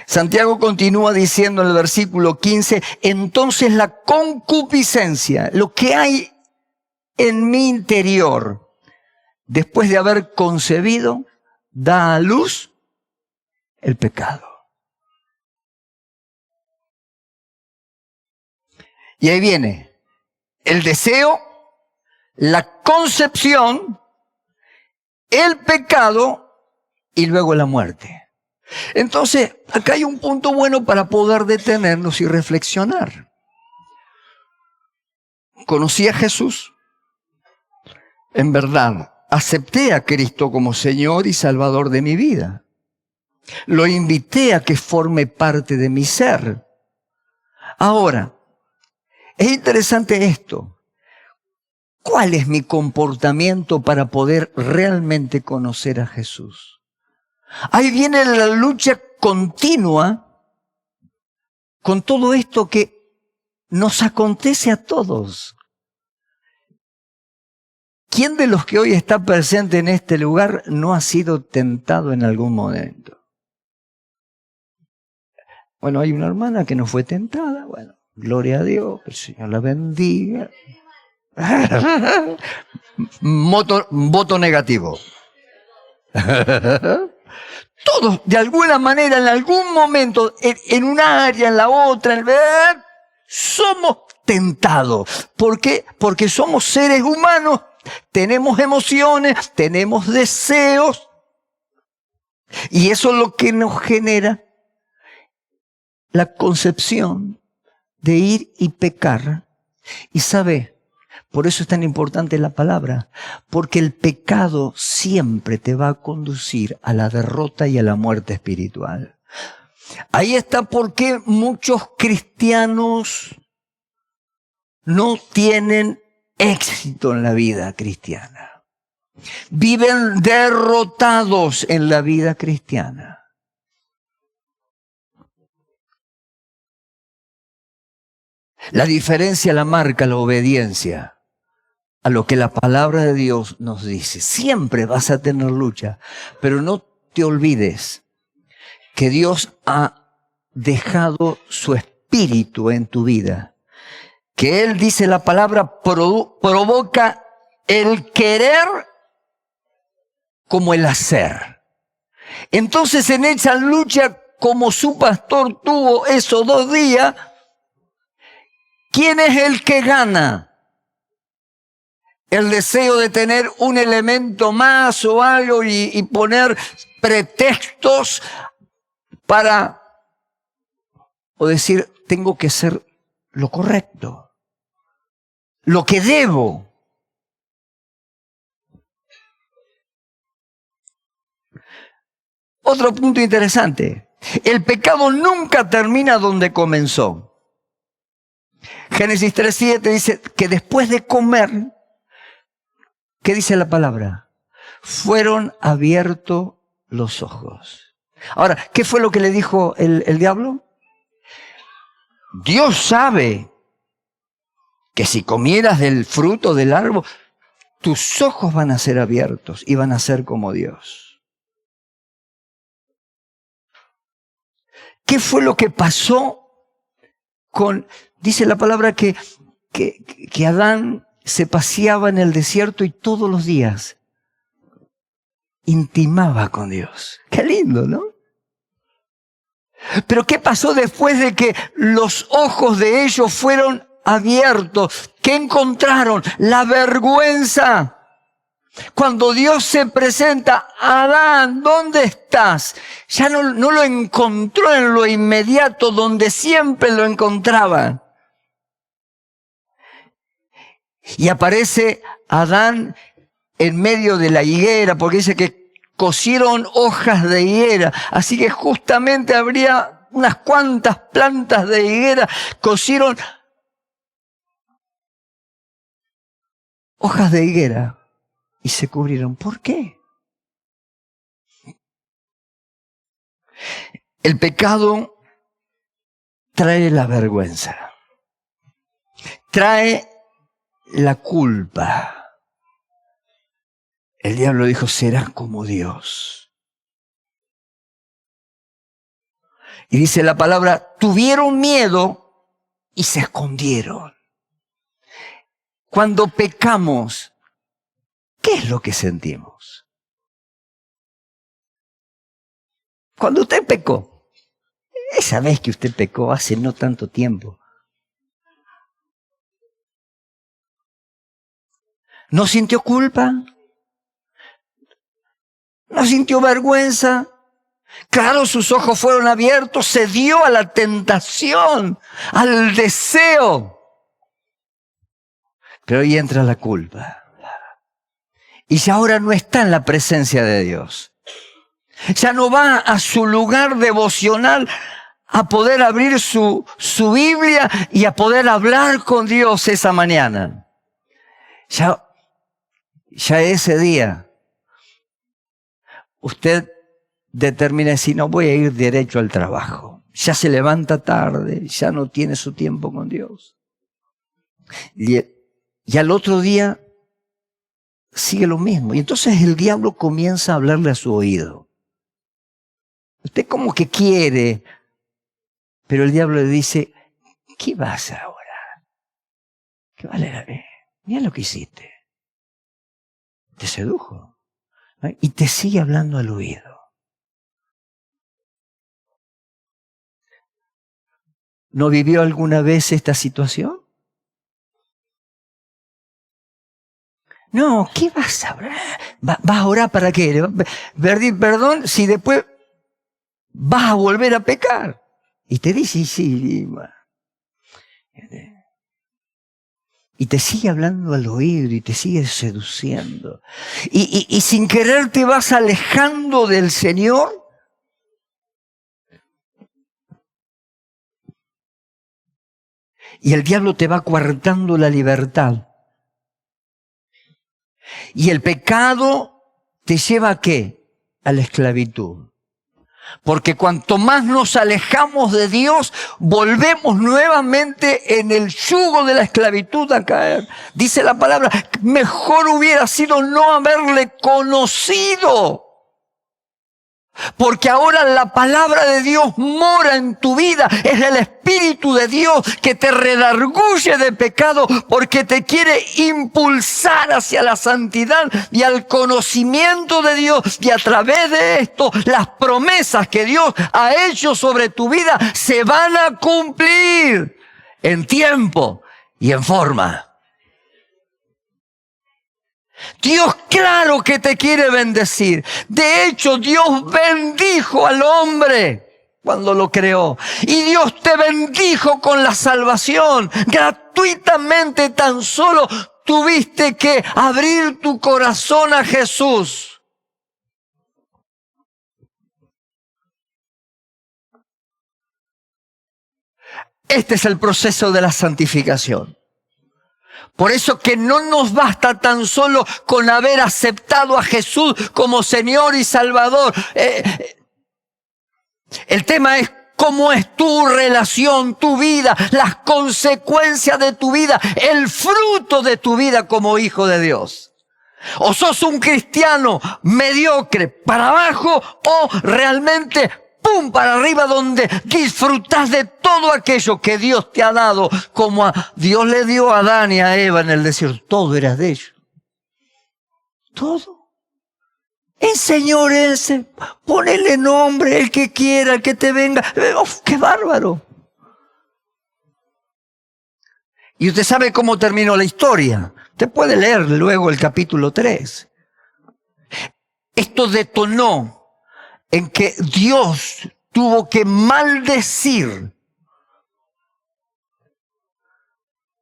Santiago continúa diciendo en el versículo 15, entonces la concupiscencia, lo que hay en mi interior, después de haber concebido, da a luz el pecado. Y ahí viene el deseo, la concepción, el pecado y luego la muerte. Entonces, acá hay un punto bueno para poder detenernos y reflexionar. Conocí a Jesús, en verdad, acepté a Cristo como Señor y Salvador de mi vida. Lo invité a que forme parte de mi ser. Ahora, es interesante esto. ¿Cuál es mi comportamiento para poder realmente conocer a Jesús? Ahí viene la lucha continua con todo esto que nos acontece a todos. ¿Quién de los que hoy está presente en este lugar no ha sido tentado en algún momento? Bueno, hay una hermana que no fue tentada. Bueno, gloria a Dios, que el Señor la bendiga. Voto negativo. Todos, de alguna manera, en algún momento, en una área, en la otra, somos tentados. ¿Por qué? Porque somos seres humanos, tenemos emociones, tenemos deseos, y eso es lo que nos genera la concepción de ir y pecar. Y sabe, por eso es tan importante la palabra, porque el pecado siempre te va a conducir a la derrota y a la muerte espiritual. Ahí está por qué muchos cristianos no tienen éxito en la vida cristiana. Viven derrotados en la vida cristiana. La diferencia la marca la obediencia a lo que la palabra de Dios nos dice. Siempre vas a tener lucha, pero no te olvides que Dios ha dejado su espíritu en tu vida. Que Él, dice la palabra, provoca el querer como el hacer. Entonces, en esa lucha, como su pastor tuvo esos 2 días, ¿quién es el que gana? El deseo de tener un elemento más o algo y poner pretextos para, o decir, tengo que hacer lo correcto, lo que debo. Otro punto interesante, el pecado nunca termina donde comenzó. Génesis 3:7 dice que después de comer, ¿qué dice la palabra? Fueron abiertos los ojos. Ahora, ¿qué fue lo que le dijo el diablo? Dios sabe que si comieras del fruto del árbol, tus ojos van a ser abiertos y van a ser como Dios. ¿Qué fue lo que pasó con, dice la palabra que Adán se paseaba en el desierto y todos los días intimaba con Dios? Qué lindo, ¿no? Pero ¿qué pasó después de que los ojos de ellos fueron abiertos? ¿Qué encontraron? La vergüenza. Cuando Dios se presenta, Adán, ¿dónde estás? Ya no lo encontró en lo inmediato, donde siempre lo encontraba. Y aparece Adán en medio de la higuera, porque dice que cosieron hojas de higuera. Así que justamente habría unas cuantas plantas de higuera, cosieron hojas de higuera y se cubrieron. ¿Por qué? El pecado trae la vergüenza, trae la culpa. El diablo dijo, serás como Dios. Y dice la palabra, tuvieron miedo y se escondieron. Cuando pecamos, ¿qué es lo que sentimos? Cuando usted pecó, esa vez que usted pecó hace no tanto tiempo, ¿no sintió culpa? No sintió vergüenza. Claro, sus ojos fueron abiertos, se dio a la tentación, al deseo. Pero ahí entra la culpa. Y ya ahora no está en la presencia de Dios. Ya no va a su lugar devocional a poder abrir su Biblia y a poder hablar con Dios esa mañana. Ya ese día, usted determina si no voy a ir derecho al trabajo. Ya se levanta tarde, ya no tiene su tiempo con Dios. Y al otro día sigue lo mismo. Y entonces el diablo comienza a hablarle a su oído. Usted como que quiere, pero el diablo le dice, ¿qué vas ahora? ¿Qué vale la pena? Mira lo que hiciste. Te sedujo. ¿No? Y te sigue hablando al oído. ¿No vivió alguna vez esta situación? No, ¿qué vas a orar? ¿Vas a orar para qué? Pedir perdón si después vas a volver a pecar. Y te dice, sí. Y te sigue hablando al oído y te sigue seduciendo. Y sin querer te vas alejando del Señor. Y el diablo te va coartando la libertad. Y el pecado te lleva ¿a qué? A la esclavitud. Porque cuanto más nos alejamos de Dios, volvemos nuevamente en el yugo de la esclavitud a caer. Dice la palabra, mejor hubiera sido no haberle conocido. Porque ahora la palabra de Dios mora en tu vida. Es el Espíritu de Dios que te redarguye de pecado porque te quiere impulsar hacia la santidad y al conocimiento de Dios. Y a través de esto, las promesas que Dios ha hecho sobre tu vida se van a cumplir en tiempo y en forma. Dios claro que te quiere bendecir. De hecho, Dios bendijo al hombre cuando lo creó. Y Dios te bendijo con la salvación. Gratuitamente tan solo tuviste que abrir tu corazón a Jesús. Este es el proceso de la santificación. Por eso que no nos basta tan solo con haber aceptado a Jesús como Señor y Salvador. El tema es cómo es tu relación, tu vida, las consecuencias de tu vida, el fruto de tu vida como hijo de Dios. O sos un cristiano mediocre para abajo o realmente ¡pum! Para arriba, donde disfrutás de todo aquello que Dios te ha dado, como a Dios le dio a Adán y a Eva en el desierto. Todo era de ellos. Todo. Enseñórense, ponele nombre, el que quiera, el que te venga. ¡Uf, qué bárbaro! Y usted sabe cómo terminó la historia. Usted puede leer luego el capítulo 3. Esto detonó en que Dios tuvo que maldecir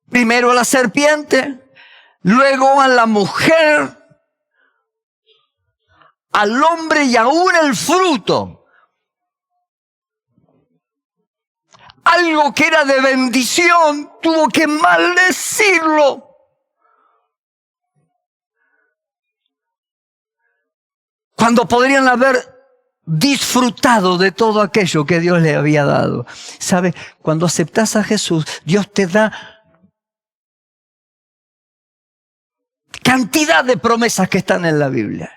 primero a la serpiente, luego a la mujer, al hombre y aún el fruto. Algo que era de bendición tuvo que maldecirlo. Cuando podrían haber disfrutado de todo aquello que Dios le había dado. ¿Sabe? Cuando aceptas a Jesús, Dios te da cantidad de promesas que están en la Biblia.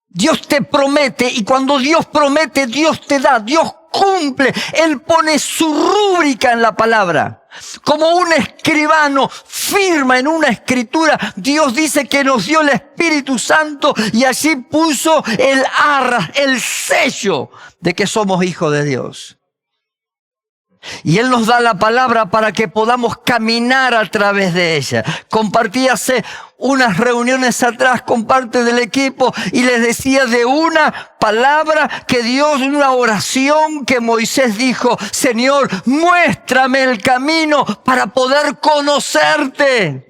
Dios te promete, y cuando Dios promete, Dios te da, Dios cumple. Él pone su rúbrica en la palabra. Como un escribano firma en una escritura, Dios dice que nos dio el Espíritu Santo y allí puso el arras, el sello de que somos hijos de Dios. Y Él nos da la palabra para que podamos caminar a través de ella. Compartí hace unas reuniones atrás con parte del equipo y les decía de una palabra que Dios, una oración que Moisés dijo: Señor, muéstrame el camino para poder conocerte.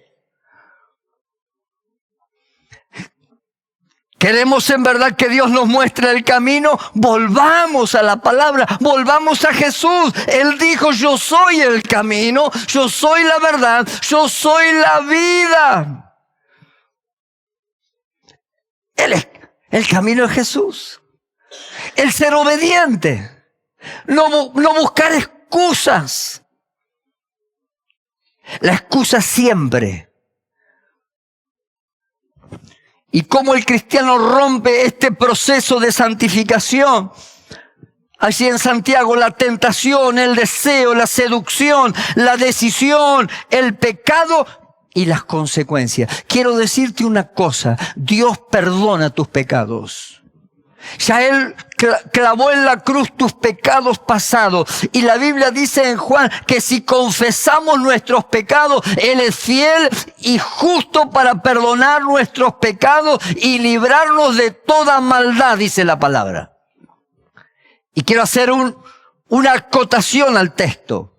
¿Queremos en verdad que Dios nos muestre el camino? Volvamos a la palabra, volvamos a Jesús. Él dijo: yo soy el camino, yo soy la verdad, yo soy la vida. El camino de Jesús. El ser obediente. No buscar excusas. La excusa siempre. Y cómo el cristiano rompe este proceso de santificación. Allí en Santiago, la tentación, el deseo, la seducción, la decisión, el pecado y las consecuencias. Quiero decirte una cosa: Dios perdona tus pecados. Ya Él clavó en la cruz tus pecados pasados. Y la Biblia dice en Juan que si confesamos nuestros pecados, Él es fiel y justo para perdonar nuestros pecados y librarnos de toda maldad, dice la palabra. Y quiero hacer una acotación al texto.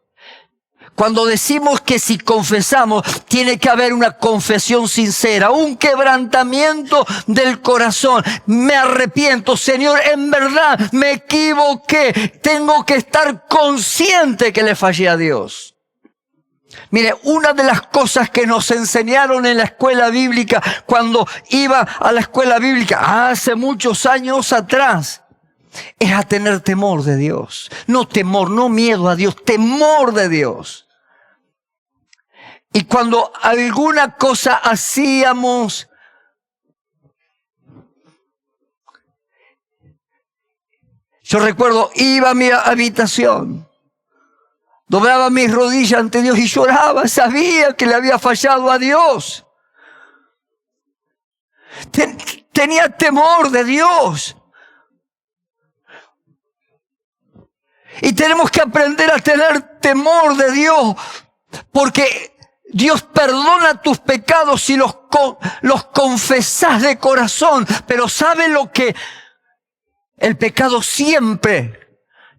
Cuando decimos que si confesamos, tiene que haber una confesión sincera, un quebrantamiento del corazón. Me arrepiento, Señor, en verdad me equivoqué. Tengo que estar consciente que le fallé a Dios. Mire, una de las cosas que nos enseñaron en la escuela bíblica, cuando iba a la escuela bíblica hace muchos años atrás, es a tener temor de Dios. No temor, no miedo a Dios, temor de Dios. Y cuando alguna cosa hacíamos, yo recuerdo, iba a mi habitación, doblaba mis rodillas ante Dios y lloraba, sabía que le había fallado a Dios. Tenía temor de Dios. Y tenemos que aprender a tener temor de Dios, porque Dios perdona tus pecados si los confesás de corazón. Pero ¿sabe lo que? El pecado siempre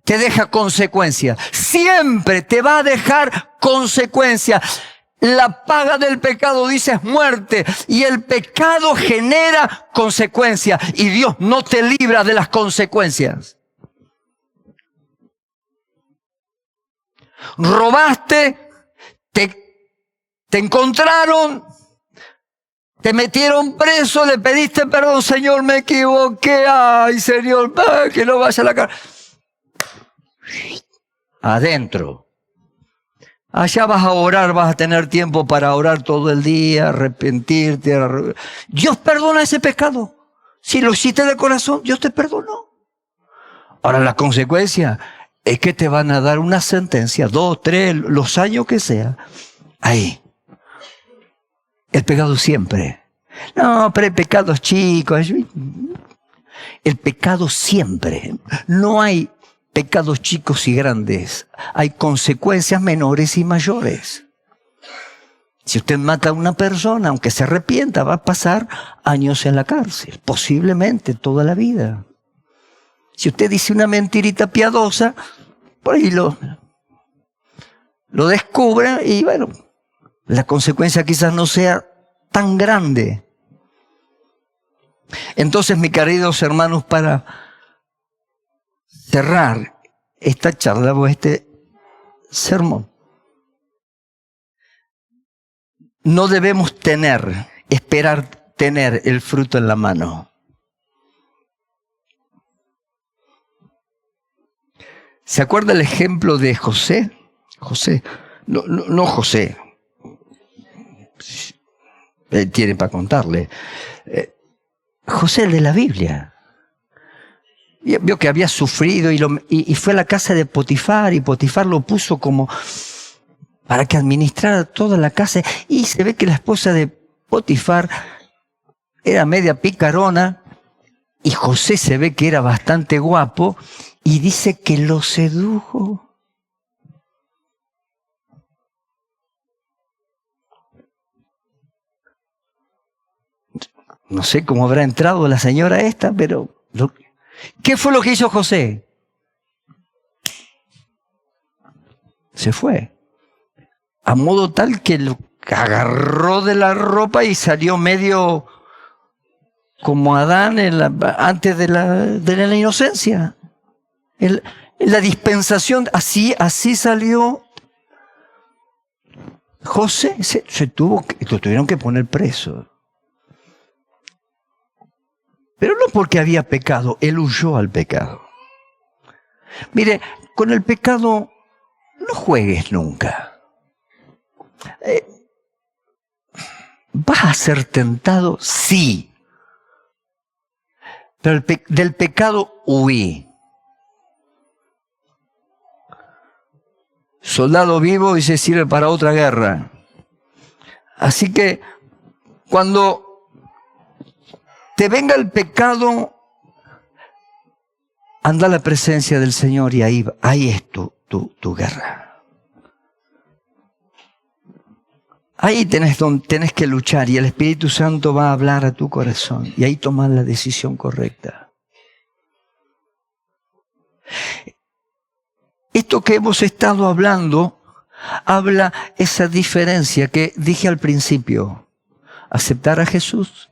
te deja consecuencias. Siempre te va a dejar consecuencias. La paga del pecado, dice, es muerte. Y el pecado genera consecuencias. Y Dios no te libra de las consecuencias. Robaste, te encontraron, te metieron preso, le pediste perdón: Señor, me equivoqué, ay Señor, que no vaya a la cárcel. Adentro. Allá vas a orar, vas a tener tiempo para orar todo el día, arrepentirte. Dios perdona ese pecado. Si lo hiciste de corazón, Dios te perdonó. Ahora la consecuencia es que te van a dar una sentencia, 2, 3, los años que sea. Ahí. El pecado siempre. No, pero el pecado es chico. El pecado siempre. No hay pecados chicos y grandes. Hay consecuencias menores y mayores. Si usted mata a una persona, aunque se arrepienta, va a pasar años en la cárcel. Posiblemente toda la vida. Si usted dice una mentirita piadosa, por ahí lo descubre y bueno, la consecuencia quizás no sea tan grande. Entonces, mis queridos hermanos, para cerrar esta charla o este sermón, no debemos esperar tener el fruto en la mano. ¿Se acuerda el ejemplo de José? No José. Él tiene para contarle. José, el de la Biblia. Vio que había sufrido y fue a la casa de Potifar, y Potifar lo puso como para que administrara toda la casa. Y se ve que la esposa de Potifar era media picarona y José se ve que era bastante guapo y dice que lo sedujo. No sé cómo habrá entrado la señora esta, pero ¿qué fue lo que hizo José? Se fue. A modo tal que lo agarró de la ropa y salió medio como Adán antes de la inocencia. En la dispensación, así salió José. Lo tuvieron que poner preso. Pero no porque había pecado, él huyó al pecado. Mire, con el pecado no juegues nunca. ¿Vas a ser tentado? Sí. Pero del pecado huí. Soldado vivo y se sirve para otra guerra. Así que cuando te venga el pecado, anda a la presencia del Señor y ahí es tu guerra. Ahí tenés que luchar y el Espíritu Santo va a hablar a tu corazón y ahí tomar la decisión correcta. Esto que hemos estado hablando, habla esa diferencia que dije al principio. Aceptar a Jesús,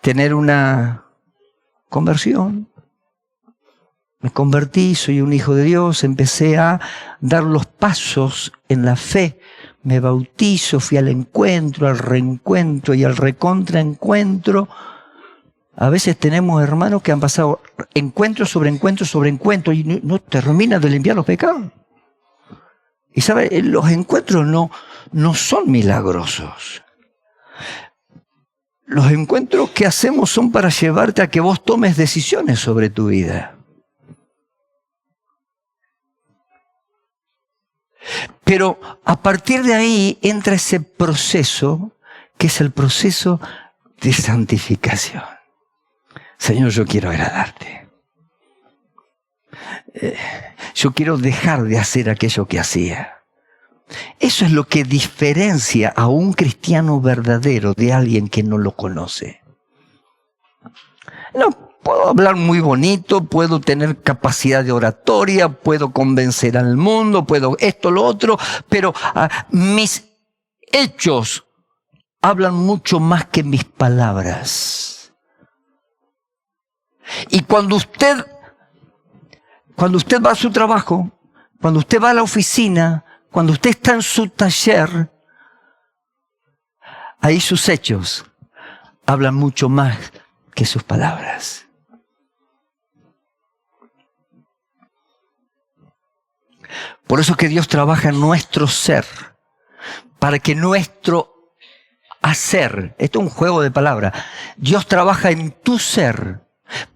tener una conversión. Me convertí, soy un hijo de Dios, empecé a dar los pasos en la fe. Me bautizo, fui al encuentro, al reencuentro y al recontraencuentro. A veces tenemos hermanos que han pasado encuentro sobre encuentro sobre encuentro y no terminan de limpiar los pecados. Y sabe, los encuentros no son milagrosos. Los encuentros que hacemos son para llevarte a que vos tomes decisiones sobre tu vida. Pero a partir de ahí entra ese proceso, que es el proceso de santificación. Señor, yo quiero agradarte. Yo quiero dejar de hacer aquello que hacía. Eso es lo que diferencia a un cristiano verdadero de alguien que no lo conoce. No, puedo hablar muy bonito, puedo tener capacidad de oratoria, puedo convencer al mundo, puedo esto, lo otro, pero mis hechos hablan mucho más que mis palabras. Y cuando usted va a su trabajo, cuando usted va a la oficina, cuando usted está en su taller, ahí sus hechos hablan mucho más que sus palabras. Por eso que Dios trabaja en nuestro ser, para que nuestro hacer, esto es un juego de palabras, Dios trabaja en tu ser,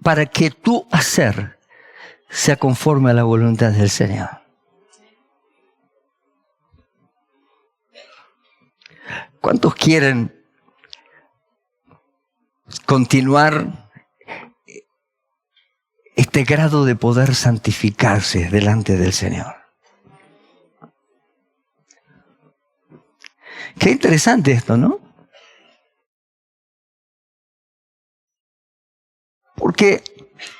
para que tu hacer sea conforme a la voluntad del Señor. ¿Cuántos quieren continuar este grado de poder santificarse delante del Señor? Qué interesante esto, ¿no? Porque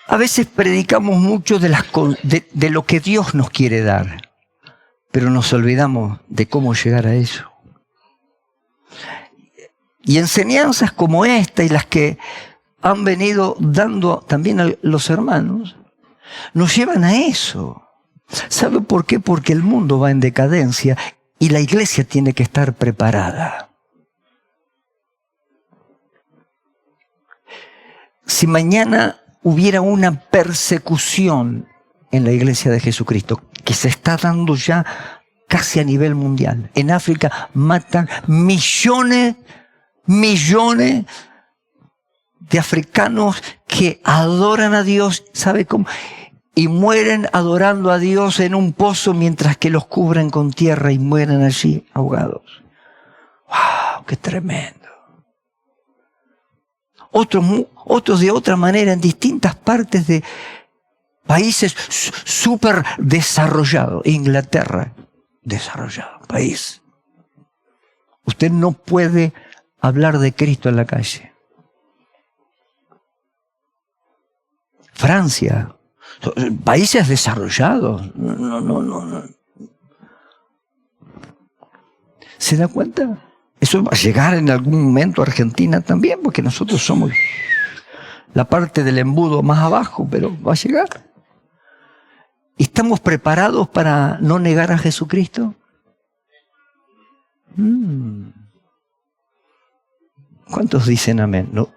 a veces predicamos mucho de lo que Dios nos quiere dar, pero nos olvidamos de cómo llegar a eso. Y enseñanzas como esta y las que han venido dando también a los hermanos, nos llevan a eso. ¿Sabe por qué? Porque el mundo va en decadencia y la iglesia tiene que estar preparada. Si mañana hubiera una persecución en la iglesia de Jesucristo, que se está dando ya casi a nivel mundial. En África matan millones de africanos que adoran a Dios, ¿sabe cómo? Y mueren adorando a Dios en un pozo mientras que los cubren con tierra y mueren allí ahogados. ¡Wow! ¡Qué tremendo! Otros de otra manera en distintas partes de países súper desarrollados. Inglaterra, desarrollado país. Usted no puede hablar de Cristo en la calle. Francia, países desarrollados. No. ¿Se da cuenta? Eso va a llegar en algún momento a Argentina también, porque nosotros somos la parte del embudo más abajo, pero va a llegar. ¿Estamos preparados para no negar a Jesucristo? ¿Cuántos dicen amén? No.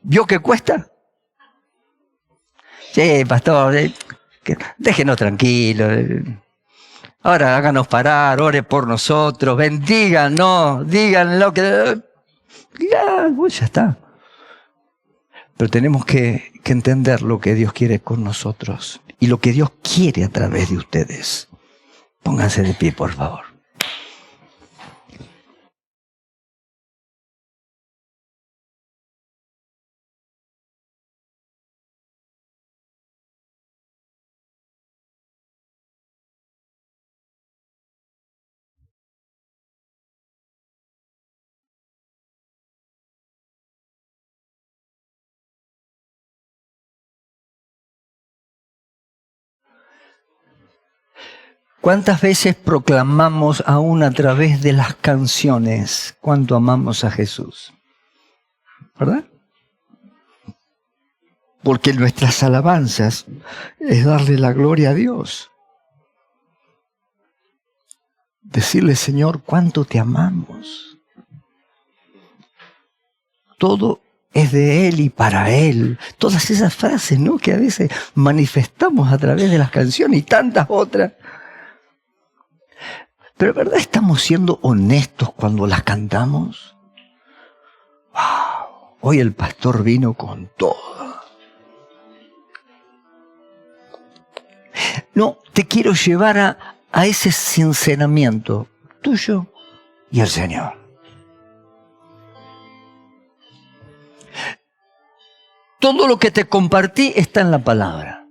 ¿Vio qué cuesta? Sí, pastor, déjenos tranquilos. Ahora háganos parar, ore por nosotros, bendíganos, digan lo que... Ya está. Pero tenemos que entender lo que Dios quiere con nosotros y lo que Dios quiere a través de ustedes. Pónganse de pie, por favor. ¿Cuántas veces proclamamos aún a través de las canciones cuánto amamos a Jesús? ¿Verdad? Porque nuestras alabanzas es darle la gloria a Dios. Decirle, Señor, cuánto te amamos. Todo es de Él y para Él. Todas esas frases, ¿no?, que a veces manifestamos a través de las canciones y tantas otras. Pero ¿verdad estamos siendo honestos cuando las cantamos? ¡Wow! Hoy el pastor vino con todo. No, te quiero llevar a ese sinceramiento tuyo y el Señor. Todo lo que te compartí está en la palabra.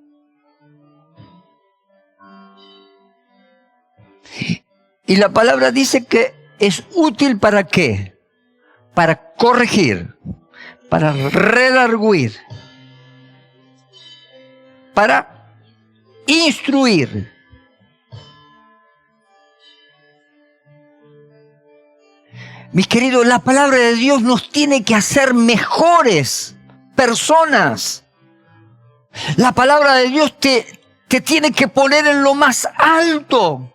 Y la palabra dice que es útil ¿para qué? Para corregir, para redarguir, para instruir. Mis queridos, la palabra de Dios nos tiene que hacer mejores personas. La palabra de Dios te tiene que poner en lo más alto.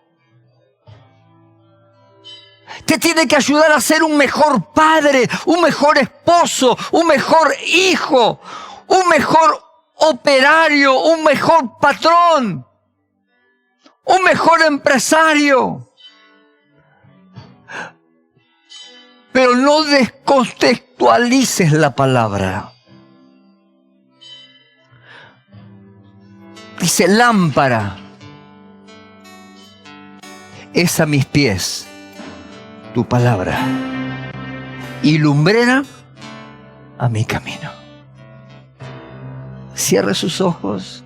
Te tiene que ayudar a ser un mejor padre, un mejor esposo, un mejor hijo, un mejor operario, un mejor patrón, un mejor empresario. Pero no descontextualices la palabra. Dice, lámpara es a mis pies tu palabra y lumbrera a mi camino. Cierre sus ojos.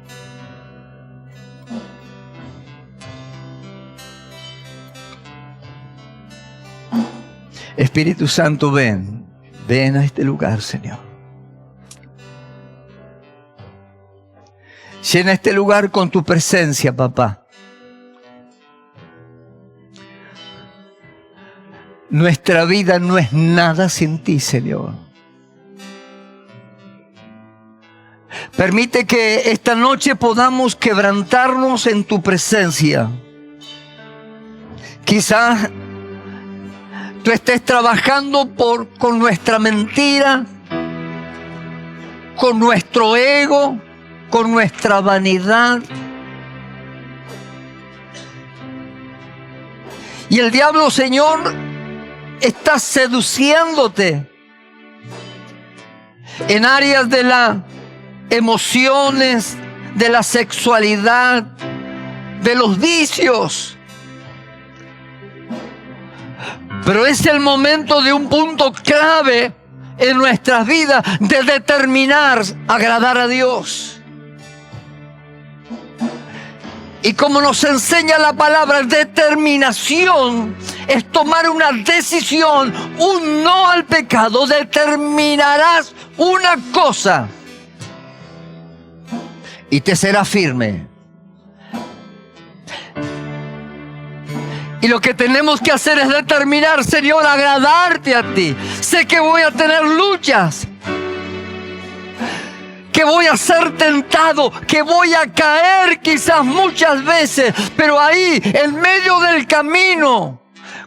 Espíritu Santo, ven a este lugar, Señor. Llena este lugar con tu presencia, papá. Nuestra vida no es nada sin ti, Señor. Permite que esta noche podamos quebrantarnos en tu presencia. Quizás tú estés trabajando con nuestra mentira, con nuestro ego, con nuestra vanidad. Y el diablo, Señor, está seduciéndote en áreas de las emociones, de la sexualidad, de los vicios. Pero es el momento de un punto clave en nuestras vidas de determinar agradar a Dios. Y como nos enseña la palabra, determinación es tomar una decisión, un no al pecado. Determinarás una cosa y te será firme. Y lo que tenemos que hacer es determinar, Señor, agradarte a ti. Sé que voy a tener luchas, que voy a ser tentado, que voy a caer quizás muchas veces, pero ahí, en medio del camino,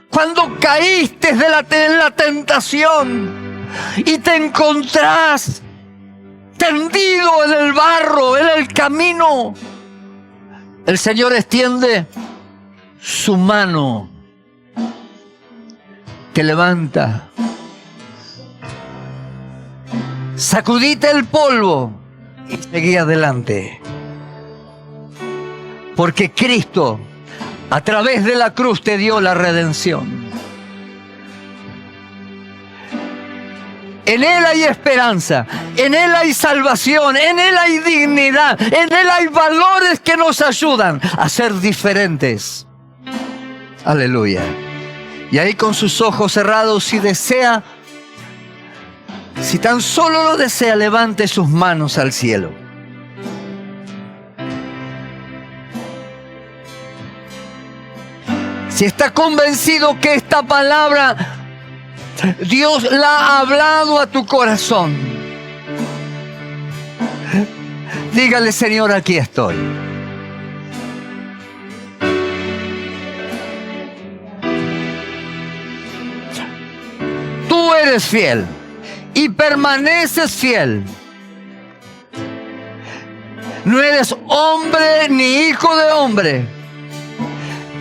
cuando caíste en la tentación y te encontrás tendido en el barro, en el camino, el Señor extiende su mano, te levanta, sacudite el polvo y seguí adelante. Porque Cristo, a través de la cruz, te dio la redención. En Él hay esperanza, en Él hay salvación, en Él hay dignidad, en Él hay valores que nos ayudan a ser diferentes. Aleluya. Y ahí con sus ojos cerrados, si desea, si tan solo lo desea, levante sus manos al cielo. Si está convencido que esta palabra Dios la ha hablado a tu corazón, dígale: Señor, aquí estoy. Tú eres fiel y permaneces fiel. No eres hombre ni hijo de hombre.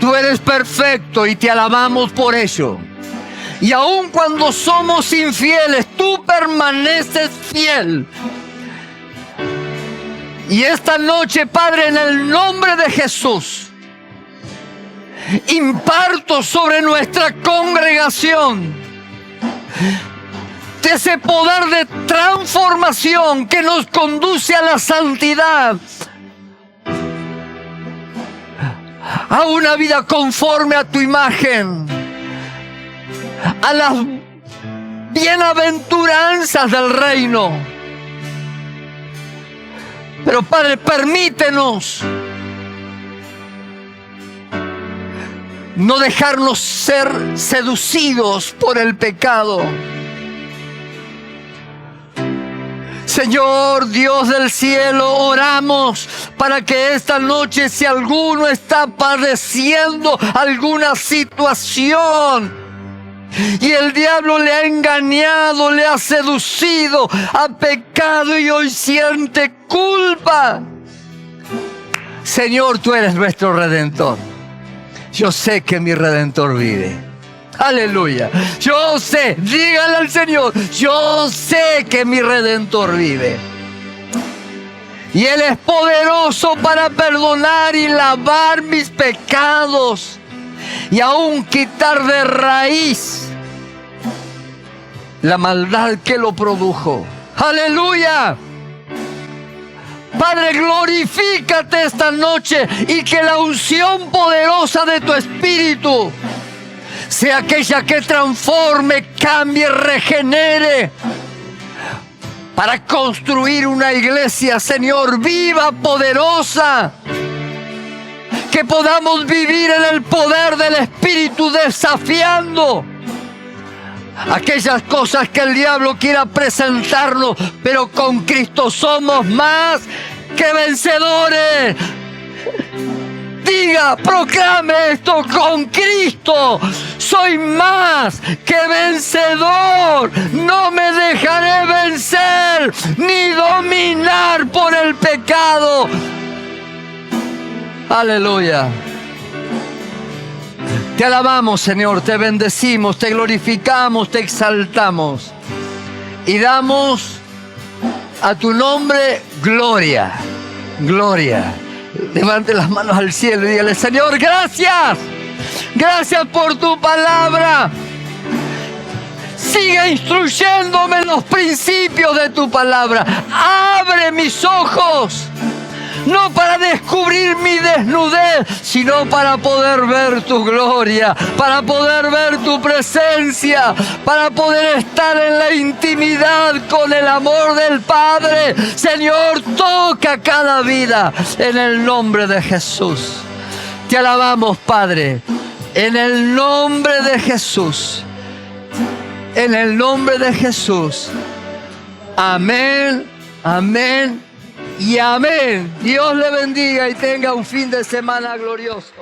Tú eres perfecto y te alabamos por ello. Y aun cuando somos infieles, tú permaneces fiel. Y esta noche, Padre, en el nombre de Jesús, imparto sobre nuestra congregación de ese poder de transformación que nos conduce a la santidad, a una vida conforme a tu imagen, a las bienaventuranzas del reino. Pero Padre, permítenos no dejarnos ser seducidos por el pecado. Señor Dios del cielo, oramos para que esta noche, si alguno está padeciendo alguna situación y el diablo le ha engañado, le ha seducido, ha pecado y hoy siente culpa, Señor, tú eres nuestro Redentor. Yo sé que mi Redentor vive. Aleluya. Yo sé, dígale al Señor, yo sé que mi Redentor vive. Y Él es poderoso para perdonar y lavar mis pecados y aún quitar de raíz la maldad que lo produjo. Aleluya. Padre, glorifícate esta noche y que la unción poderosa de tu Espíritu sea aquella que transforme, cambie, regenere para construir una iglesia, Señor, viva, poderosa. Que podamos vivir en el poder del Espíritu, desafiando aquellas cosas que el diablo quiera presentarnos, pero con Cristo somos más que vencedores. Diga, proclame esto: con Cristo soy más que vencedor. No me dejaré vencer ni dominar por el pecado. Aleluya. Te alabamos, Señor, te bendecimos, te glorificamos, te exaltamos y damos a tu nombre gloria, gloria. Levante las manos al cielo y dígale: Señor, gracias. Gracias por tu palabra. Sigue instruyéndome en los principios de tu palabra. Abre mis ojos no para descubrir mi desnudez, sino para poder ver tu gloria, para poder ver tu presencia, para poder estar en la intimidad con el amor del Padre. Señor, toca cada vida en el nombre de Jesús. Te alabamos, Padre, en el nombre de Jesús. En el nombre de Jesús. Amén, amén y amén. Dios le bendiga y tenga un fin de semana glorioso.